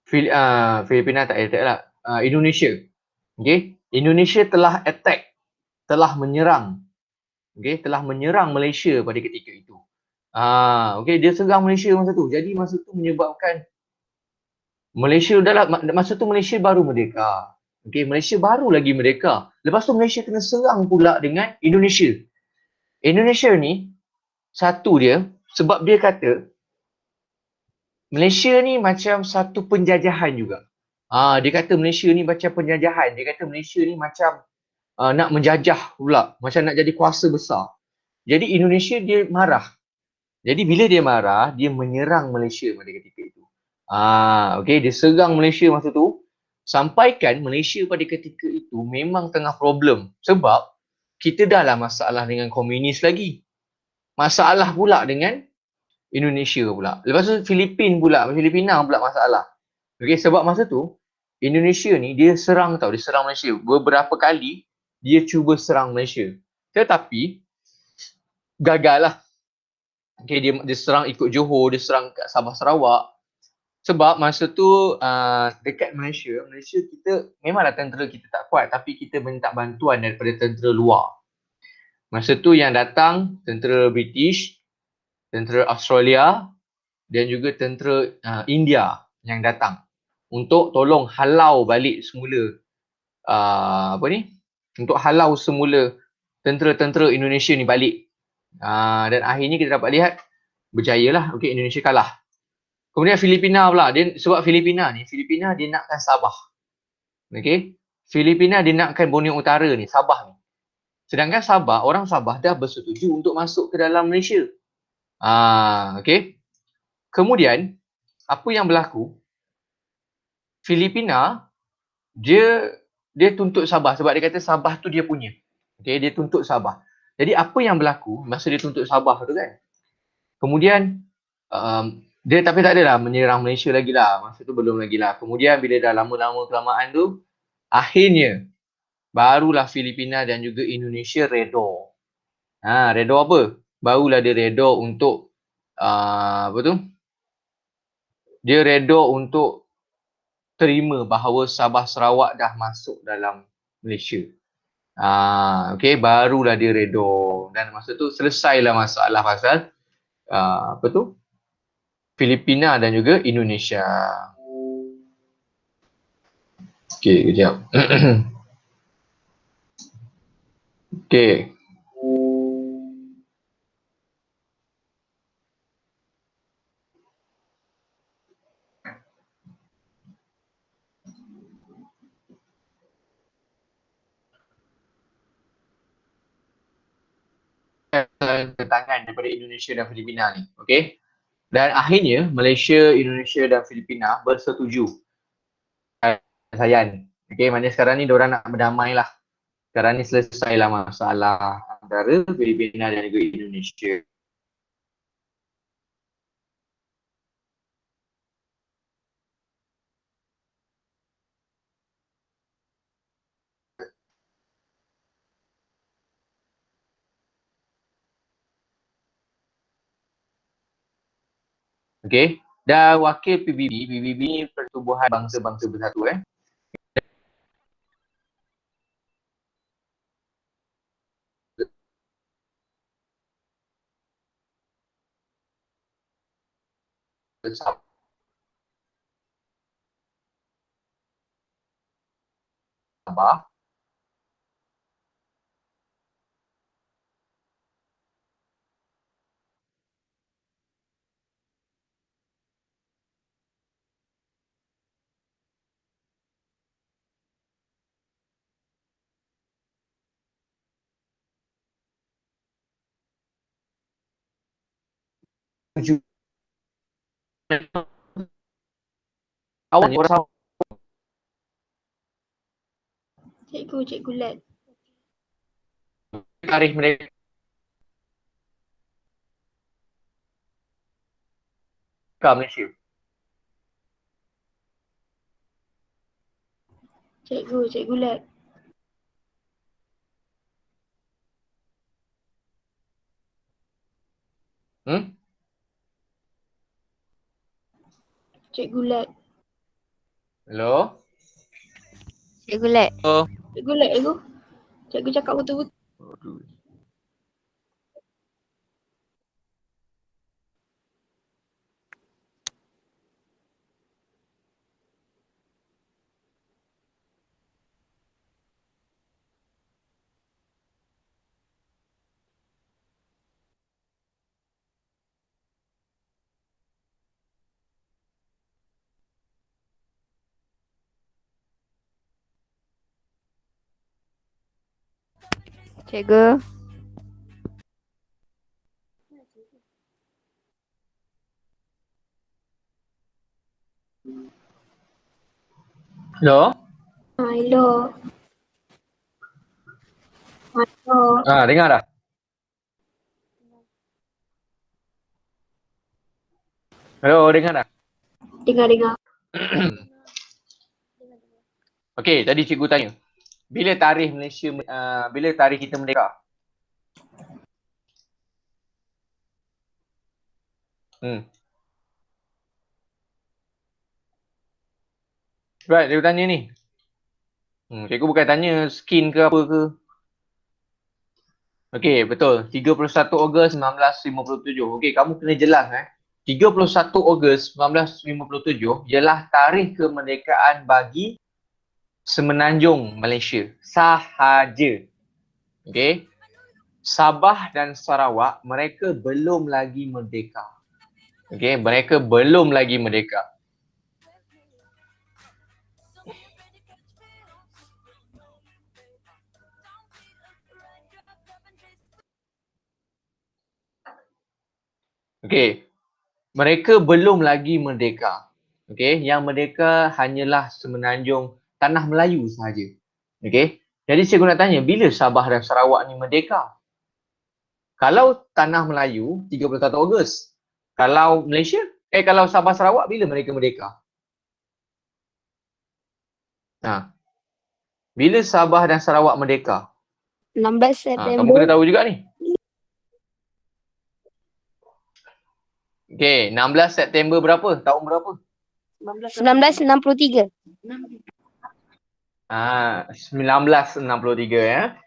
Filipina tak attack lah. Indonesia. Okay, Indonesia telah attack, telah menyerang. Okay, telah menyerang Malaysia pada ketika itu. Okay, dia serang Malaysia masa tu. Jadi masa tu menyebabkan Malaysia masa tu Malaysia baru merdeka. Okay, Malaysia baru lagi merdeka. Lepas tu Malaysia kena serang pula dengan Indonesia. Indonesia ni satu dia sebab dia kata Malaysia ni macam satu penjajahan juga. Dia kata Malaysia ni macam penjajahan. Dia kata Malaysia ni macam nak menjajah pula, macam nak jadi kuasa besar. Jadi Indonesia dia marah. Jadi bila dia marah, dia menyerang Malaysia pada ketika itu. Okay, dia serang Malaysia masa tu. Sampaikan Malaysia pada ketika itu memang tengah problem. Sebab kita dah lah masalah dengan komunis lagi. Masalah pula dengan Indonesia pula. Lepas tu Filipina pula masalah. Okay, sebab masa tu Indonesia ni dia serang Malaysia. Beberapa kali dia cuba serang Malaysia. Tetapi gagal lah. Okay, dia serang ikut Johor, dia serang kat Sabah Sarawak. Sebab masa tu dekat Malaysia kita memanglah tentera kita tak kuat, tapi kita minta bantuan daripada tentera luar. Masa tu yang datang tentera British, tentera Australia dan juga tentera India yang datang untuk tolong halau balik semula untuk halau semula tentera-tentera Indonesia ni balik. Dan akhirnya kita dapat lihat berjayalah. Okay, Indonesia kalah. Kemudian Filipina pula, sebab Filipina dia nakkan Sabah. Okay, Filipina dia nakkan Borneo Utara ni, Sabah ni. Sedangkan orang Sabah dah bersetuju untuk masuk ke dalam Malaysia. Okay. Kemudian apa yang berlaku? Filipina dia tuntut Sabah sebab dia kata Sabah tu dia punya. Okay, dia tuntut Sabah. Jadi apa yang berlaku masa dia tuntut Sabah tu kan? Kemudian Dia tapi tak adalah menyerang Malaysia lagi lah. Masa tu belum lagi lah. Kemudian bila dah lama-lama kelamaan tu, akhirnya barulah Filipina dan juga Indonesia redor. Redor apa? Barulah dia redor untuk apa tu? Dia redor untuk terima bahawa Sabah Sarawak dah masuk dalam Malaysia. Okay, barulah dia redor. Dan masa tu selesailah masalah pasal apa tu? Filipina dan juga Indonesia. Okay, kejap. Okay. Tentangan daripada Indonesia dan Filipina ni. Okay. Dan akhirnya Malaysia, Indonesia dan Filipina bersetuju. Sayan. Okay, maknanya sekarang ni diorang nak berdamai lah. Sekarang ni selesailah masalah antara Filipina dan juga Indonesia. Okay. Dan wakil PBB ni Pertubuhan Bangsa-Bangsa Bersatu Sabah. Awalnya orang Sabah Cikgu lag. tarikh mereka Malaysia. Cikgu lag. Cikgu lag. Hello? Cikgu lag. Cikgu lag cikgu. Cikgu cakap betul-betul. Cikgu. Hello? Hello. Hello. Dengar dah? Hello, dengar dah? Dengar. Okey, tadi cikgu tanya. Bila tarikh Malaysia, bila tarikh kita merdeka? Right, cikgu tanya ni. Cikgu bukan tanya skin ke apa ke. Okey, betul. 31 Ogos 1957. Okey, kamu kena jelas 31 Ogos 1957 ialah tarikh kemerdekaan bagi Semenanjung Malaysia sahaja. Okey. Sabah dan Sarawak mereka belum lagi merdeka. Okey, mereka belum lagi merdeka. Okey. Mereka belum lagi merdeka. Okey, yang merdeka hanyalah Semenanjung Tanah Melayu sahaja. Okey. Jadi cikgu nak tanya, bila Sabah dan Sarawak ni merdeka? Kalau Tanah Melayu 31 Ogos. Kalau Malaysia Kalau Sabah Sarawak bila mereka merdeka? Bila Sabah dan Sarawak merdeka? 16 Kamu kena September tahu juga ni. 16 September berapa? Tahun berapa? 1963. 1963 ya.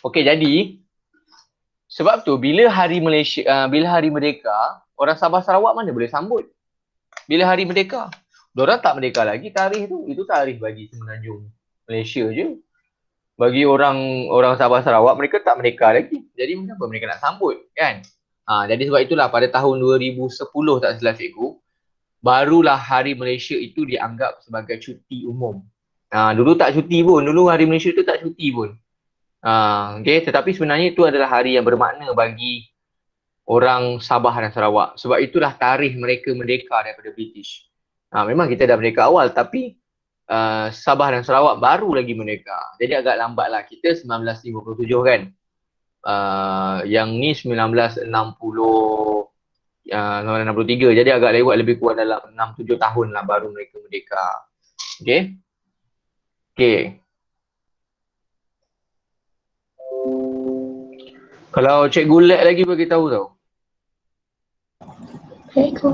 Jadi sebab tu bila hari merdeka, orang Sabah Sarawak mana boleh sambut? Bila hari merdeka, diorang tak merdeka lagi tarikh tu. Itu tarikh bagi Semenanjung Malaysia je. Bagi orang Sabah Sarawak, mereka tak merdeka lagi. Jadi kenapa mereka nak sambut kan? Jadi sebab itulah pada tahun 2010 tak silap cikgu, barulah Hari Malaysia itu dianggap sebagai cuti umum. Dulu tak cuti pun. Dulu Hari Malaysia itu tak cuti pun. Tetapi sebenarnya itu adalah hari yang bermakna bagi orang Sabah dan Sarawak. Sebab itulah tarikh mereka merdeka daripada British. Memang kita dah merdeka awal, tapi Sabah dan Sarawak baru lagi merdeka. Jadi agak lambat lah. Kita 1957 kan. Yang ni 1963. Jadi agak lewat lebih kurang dalam 6-7 tahun lah baru mereka merdeka. Kalau Cikgu Lek lagi bagi tahu tau. Cikgu.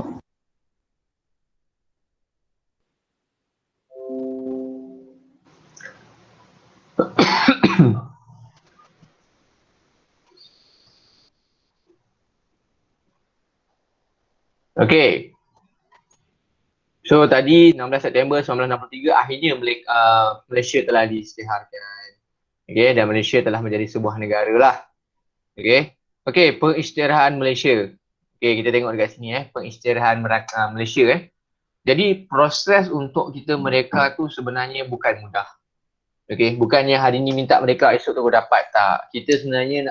So tadi 16 September 1963 akhirnya Malaysia telah diisytiharkan. Dan Malaysia telah menjadi sebuah negara lah. Pengisytiharan Malaysia. Kita tengok dekat sini pengisytiharan Malaysia. Jadi proses untuk kita merdeka tu sebenarnya bukan mudah. Bukannya hari ni minta merdeka esok tu dapat, tak. Kita sebenarnya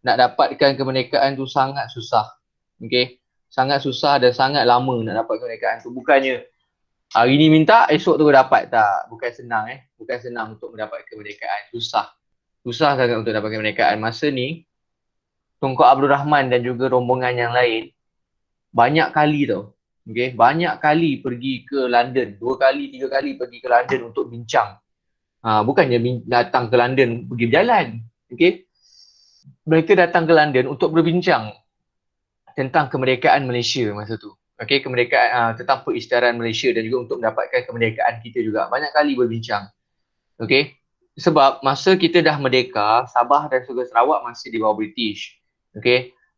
nak dapatkan kemerdekaan tu sangat susah. Sangat susah dan sangat lama nak dapat kemerdekaan tu. Bukannya hari ni minta esok tu dapat, tak. Bukan senang Bukan senang untuk mendapat kemerdekaan. Susah sangat untuk dapat kemerdekaan. Masa ni Tunku Abdul Rahman dan juga rombongan yang lain banyak kali tau. Banyak kali pergi ke London. 2 kali, 3 kali pergi ke London untuk bincang. Bukannya datang ke London pergi berjalan. Mereka datang ke London untuk berbincang tentang kemerdekaan Malaysia masa tu. Kemerdekaan tentang pengisytiharan Malaysia dan juga untuk mendapatkan kemerdekaan kita juga. Banyak kali berbincang. Sebab masa kita dah merdeka, Sabah dan juga Sarawak masih di bawah British.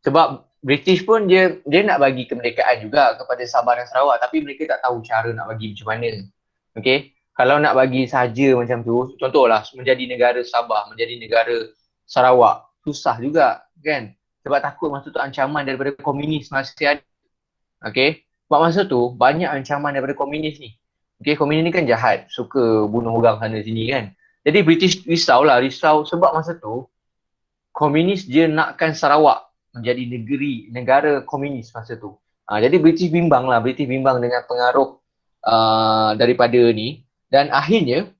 Sebab British pun dia nak bagi kemerdekaan juga kepada Sabah dan Sarawak, tapi mereka tak tahu cara nak bagi macam mana. Kalau nak bagi saja macam tu, contohlah menjadi negara Sabah, menjadi negara Sarawak, susah juga kan? Sebab takut masa tu ancaman daripada komunis masih ada. Sebab masa tu banyak ancaman daripada komunis ni. Komunis ni kan jahat, suka bunuh orang sana sini kan. Jadi British risau sebab masa tu komunis dia nakkan Sarawak menjadi negara komunis masa tu. Jadi British bimbang dengan pengaruh daripada ni, dan akhirnya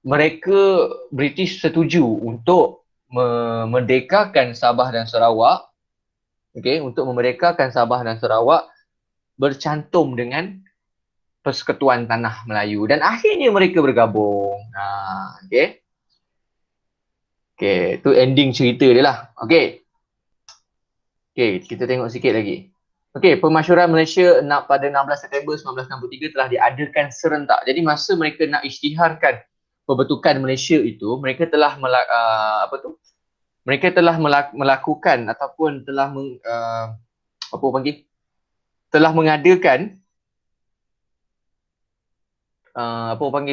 mereka British setuju untuk memerdekakan Sabah dan Sarawak. Untuk memerdekakan Sabah dan Sarawak bercantum dengan Persekutuan Tanah Melayu, dan akhirnya mereka bergabung. Tu ending cerita dia lah. Kita tengok sikit lagi. Pemasyuran Malaysia pada 16 September 1963 telah diadakan serentak. Jadi masa mereka nak isytiharkan pembentukan Malaysia itu, mereka telah melakukan ataupun telah mengadakan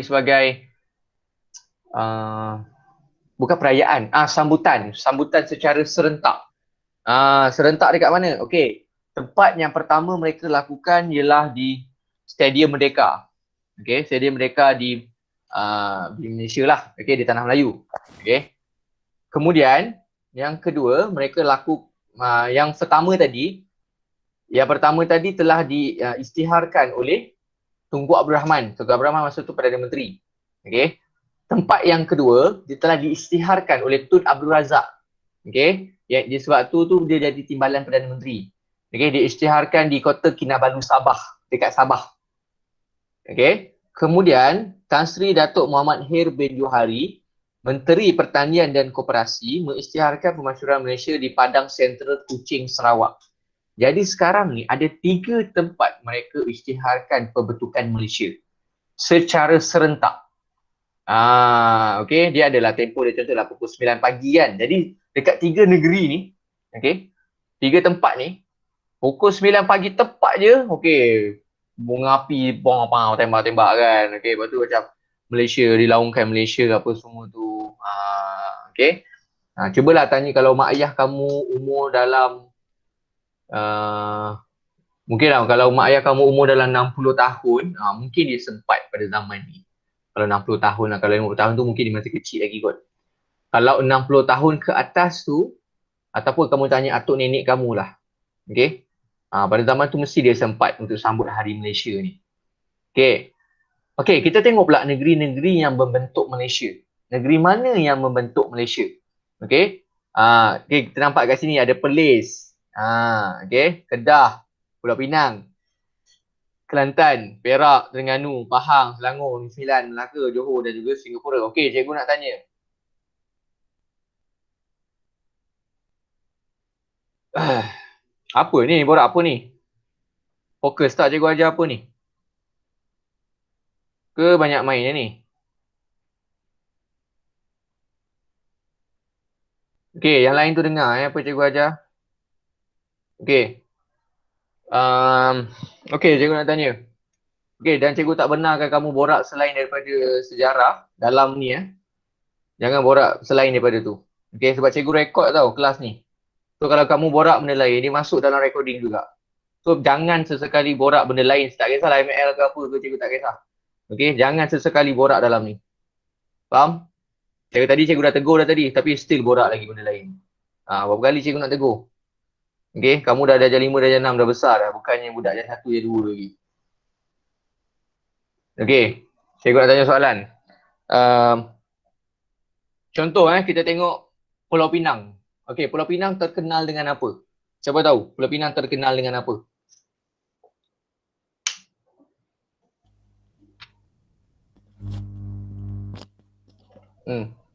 sebagai bukan perayaan, sambutan secara serentak. Serentak dekat mana? Tempat yang pertama mereka lakukan ialah di Stadium Merdeka. Stadium Merdeka di Malaysia lah, di Tanah Melayu. Kemudian yang kedua mereka yang pertama tadi telah diisytiharkan oleh Tunku Abdul Rahman. Tunku Abdul Rahman masa tu Perdana Menteri. Tempat yang kedua dia telah diisytiharkan oleh Tun Abdul Razak. Sebab tu dia jadi timbalan Perdana Menteri. Okey, diisytiharkan di Kota Kinabalu Sabah, dekat Sabah. Okey. Kemudian Tan Sri Datuk Muhammad Heer bin Johari, Menteri Pertanian dan Koperasi, mengisytiharkan pemasyuran Malaysia di Padang Sentral Kuching, Sarawak. Jadi sekarang ni ada 3 tempat mereka isytiharkan pembentukan Malaysia secara serentak. Okey, dia adalah tempoh dia contohlah pukul 9 pagi kan. Jadi dekat 3 negeri ni, okey, 3 tempat ni, pukul 9 pagi tepat je, okey, bunga api, bong, tembak-tembak kan. Okey, lepas tu macam Malaysia, dilaungkan Malaysia apa semua tu. Okey. Cubalah tanya kalau mak ayah kamu umur dalam mungkin lah kalau mak ayah kamu umur dalam 60 tahun, mungkin dia sempat pada zaman ni. Kalau 60 tahun lah, kalau 50 tahun tu mungkin dia masih kecil lagi kot. Kalau 60 tahun ke atas tu, ataupun kamu tanya atuk nenek kamu lah. Okay. Pada zaman tu mesti dia sempat untuk sambut Hari Malaysia ni. Okay. Okay, kita tengok pula negeri-negeri yang membentuk Malaysia. Negeri mana yang membentuk Malaysia? Okay. Okay, kita nampak kat sini ada Perlis. Okay. Kedah, Pulau Pinang, Kelantan, Perak, Terengganu, Pahang, Selangor, Negeri Sembilan, Melaka, Johor dan juga Singapura. Okey, cikgu nak tanya. Apa ni? Borak apa ni? Fokus tak cikgu ajar apa ni? Ke banyak main ni? Okey, yang lain tu dengar apa cikgu ajar. Okey. Okey, cikgu nak tanya. Okey, dan cikgu tak benarkan kamu borak selain daripada sejarah dalam ni . Jangan borak selain daripada tu. Okey, sebab cikgu rekod tau kelas ni. So kalau kamu borak benda lain, dia masuk dalam recording juga. So jangan sesekali borak benda lain. Tak kisahlah ML ke apa ke, cikgu tak kisah. Okey, jangan sesekali borak dalam ni. Faham? Cikgu dah tegur dah tadi, tapi still borak lagi benda lain. Berapa kali cikgu nak tegur? Okey, kamu dah darjah 5, darjah 6 dah besar dah. Bukannya budak darjah 1, darjah 2 lagi. Okey, cikgu nak tanya soalan. Contoh kita tengok Pulau Pinang. Okey, Pulau Pinang terkenal dengan apa? Siapa tahu Pulau Pinang terkenal dengan apa?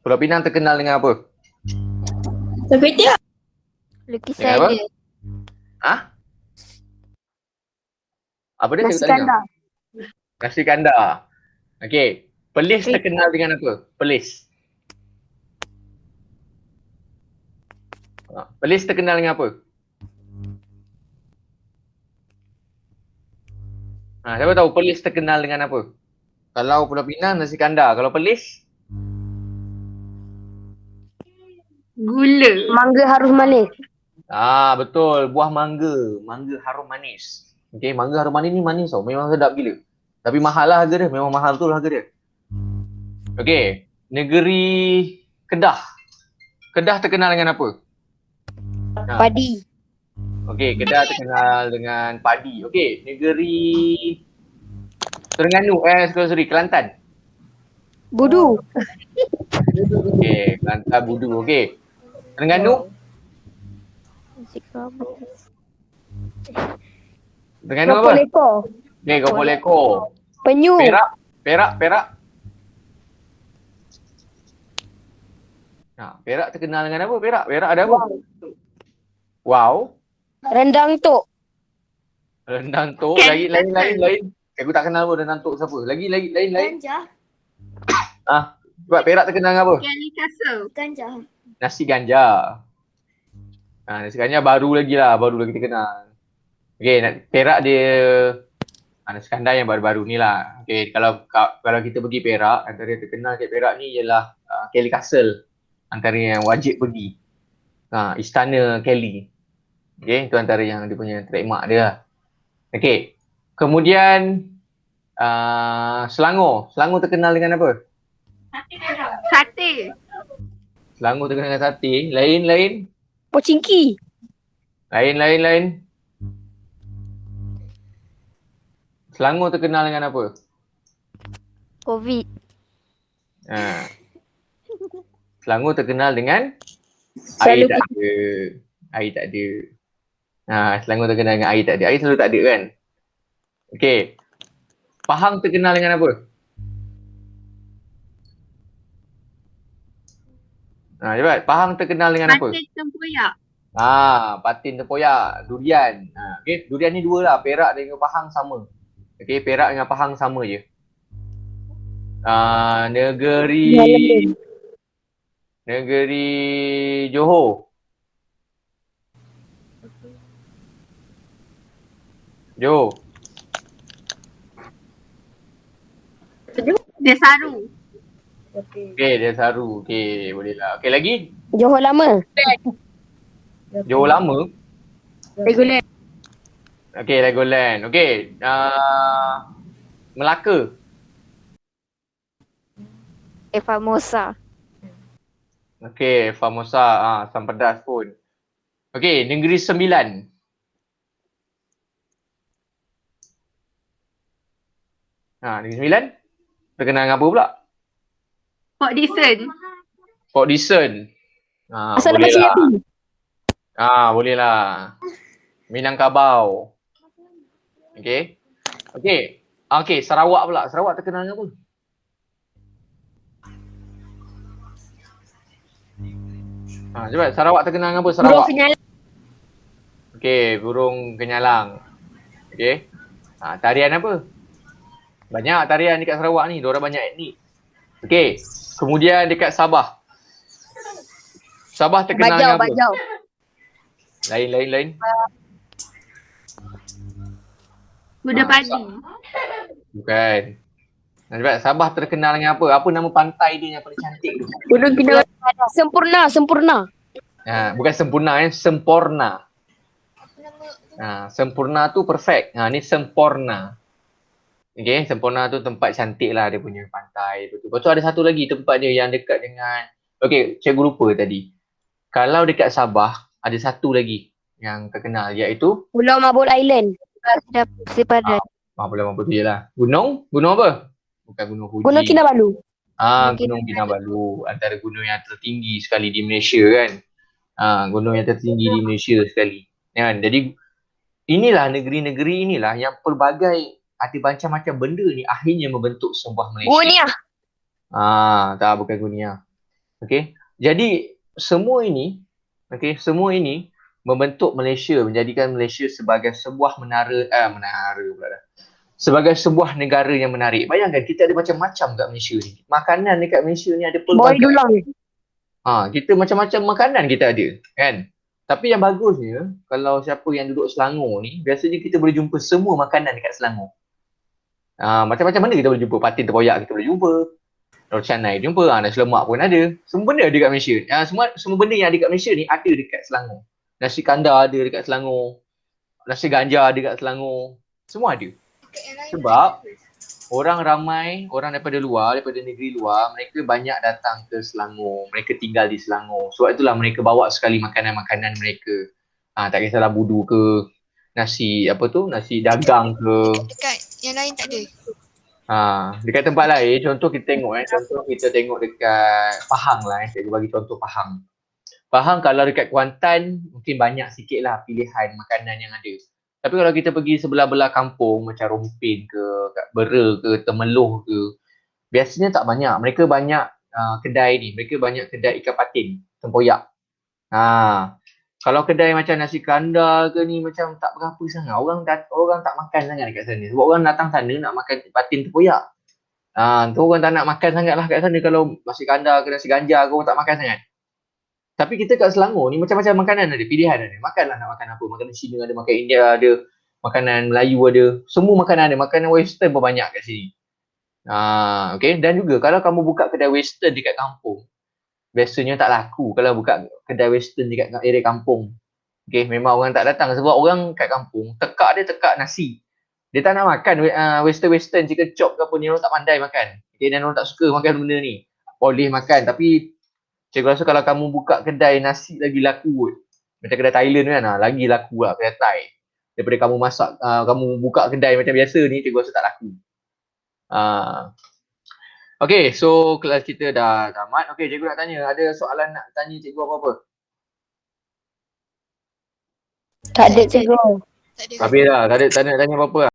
Pulau Pinang terkenal dengan apa? Char Lukisan apa? dia. Apa dia? Nasi kandar. Nasi kandar. Okey. Perlis terkenal dengan apa? Perlis. Perlis terkenal dengan apa? Siapa tahu Perlis terkenal dengan apa? Kalau Pulau Pinang, nasi kandar. Kalau Perlis? Gula. Mangga harum manis. Betul. Buah mangga. Mangga harum manis. Okey, mangga harum manis ni manis tau. Memang sedap gila. Tapi mahal lah harga dia. Memang mahal betul harga dia. Okey. Negeri Kedah. Kedah terkenal dengan apa? Padi. Okey, Kedah terkenal dengan padi. Okey, negeri Terengganu, Kelantan. Budu. Okey, Kelantan Budu. Okey. Terengganu? Terengganu apa? Leko. Okey, Kopok Leko. Penyu. Perak. Perak terkenal dengan apa? Perak ada apa? Wow. Rendang tok. Rendang tok. Lain. Aku tak kenal pun rendang tok siapa. Lain. Ganja. Sebab Perak terkenal dengan apa? Ganja. Nasi ganja. Nasi ganja baru lagi terkenal. Okey, Perak dia nasi kandar yang baru-baru ni lah. Okey, kalau kita pergi Perak, antara yang terkenal kat Perak ni ialah Kelly Castle. Antara yang wajib pergi. Istana Kelly. Okey, itu antara yang dia punya trademark dia lah. Okey. Kemudian Selangor. Selangor terkenal dengan apa? Sate. Selangor terkenal dengan sate. Lain. Pocingki. Lain. Selangor terkenal dengan apa? Covid. Selangor terkenal dengan air tak ada. Selangor terkenal dengan air tak ada. Air selalu tak ada kan? Okey. Pahang terkenal dengan apa? Cepat. Pahang terkenal dengan apa? Patin tempoyak. Patin tempoyak, durian. Okey, durian ni dua lah. Perak dengan Pahang sama. Okey, Perak dengan Pahang sama je. Negeri Johor. Johor. Desaru. Okey, Desaru. Okey, boleh lah. Okey, lagi? Johor Lama. Johor Lama. Regular. Okey, Legoland. Okey, Melaka. Formosa. Okey, Formosa. Asam pedas pun. Okey, Negeri Sembilan. Negeri Sembilan. Terkenal dengan apa pula? Port Dickson. Port Dickson. Asal Boleh lepas lah. Cina. Boleh lah. Minangkabau. Okey. Okey, Sarawak pula. Sarawak terkenal dengan apa? Cepat. Sarawak terkenal dengan apa? Burung Sarawak. Kenyalang. Okey, burung kenyalang. Okey. Tarian apa? Banyak tarian dekat Sarawak ni. Diorang banyak etnik. Okey. Kemudian dekat Sabah. Sabah terkenal dengan apa? Bajau. Lain. Kuda padi. Bukan. Cepat. Sabah terkenal dengan apa? Apa nama pantai dia yang paling cantik tu? Gunung Kinabalu. Sempurna. Bukan sempurna, Semporna. Sempurna tu perfect. Ni Semporna. Okay, Semporna tu tempat cantik lah, dia punya pantai. Lepas tu ada satu lagi tempat dia yang dekat dengan, cikgu lupa tadi. Kalau dekat Sabah, ada satu lagi yang terkenal, iaitu Pulau Mabul Island. Sepadan. Pulau Mabul tu je lah. Gunung apa? Bukan Gunung Fuji. Gunung Kinabalu. Gunung Kinabalu. Antara gunung yang tertinggi sekali di Malaysia kan. Gunung yang tertinggi di Malaysia sekali. Kan? Jadi, inilah negeri-negeri inilah yang pelbagai ada macam-macam benda ni akhirnya membentuk sebuah Malaysia. Gunia. Tak, bukan Gunia. Okey. Jadi semua ini membentuk Malaysia, menjadikan Malaysia sebagai sebuah menara pula dah. Sebagai sebuah negara yang menarik. Bayangkan kita ada macam-macam kat Malaysia ni. Makanan dekat Malaysia ni ada pelbagai. Boy dulang. Kita macam-macam makanan kita ada, kan? Tapi yang bagusnya, kalau siapa yang duduk Selangor ni, biasanya kita boleh jumpa semua makanan dekat Selangor. Macam-macam benda kita boleh jumpa. Patin tempoyak kita boleh jumpa. Roti canai jumpa. Nasi lemak pun ada. Semua benda ada kat Malaysia. Semua benda yang ada kat Malaysia ni ada dekat Selangor. Nasi kandar ada dekat Selangor. Nasi ganja ada dekat Selangor. Semua ada. Sebab orang ramai, orang daripada luar, daripada negeri luar, mereka banyak datang ke Selangor. Mereka tinggal di Selangor. Sebab itulah mereka bawa sekali makanan-makanan mereka. Tak kisahlah budu ke, nasi dagang ke. Dekat yang lain tak ada. Dekat tempat lain, contoh kita tengok contoh kita tengok dekat Pahang lah cikgu bagi contoh Pahang. Pahang kalau dekat Kuantan mungkin banyak sikit lah pilihan makanan yang ada. Tapi kalau kita pergi sebelah-belah kampung macam Rompin ke, kat Bera ke, Temeloh ke, biasanya tak banyak. Mereka banyak kedai ni, mereka banyak kedai ikan patin, tempoyak. Kalau kedai macam nasi kandar ke ni macam tak berapa sangat. Orang tak makan sangat dekat sana. Sebab orang datang sana nak makan patin tempoyak. Tu orang tak nak makan sangat lah kat sana. Kalau nasi kandar ke nasi ganja ke orang tak makan sangat. Tapi kita kat Selangor ni macam-macam makanan ada, pilihan ada. Makanlah nak makan apa. Makanan Cina ada, makan India ada, makanan Melayu ada. Semua makanan ada. Makanan Western pun banyak kat sini. Okay. Dan juga kalau kamu buka kedai Western dekat kampung, biasanya tak laku kalau buka kedai Western dekat area kampung. Okay, memang orang tak datang sebab orang kat kampung tekak nasi. Dia tak nak makan Western chicken chop ke apa ni, orang tak pandai makan. Okay, dan orang tak suka makan benda ni. Boleh makan tapi cikgu rasa kalau kamu buka kedai nasi lagi laku kot. Macam kedai Thailand kan, lagi laku lah kedai Thai. Daripada kamu masak, kamu buka kedai macam biasa ni, cikgu rasa tak laku. Okay, so kelas kita dah tamat. Okay, cikgu nak tanya, ada soalan nak tanya cikgu apa-apa? Tak ada cikgu. Tak ada. Habis lah, tak ada nak tanya apa-apa lah.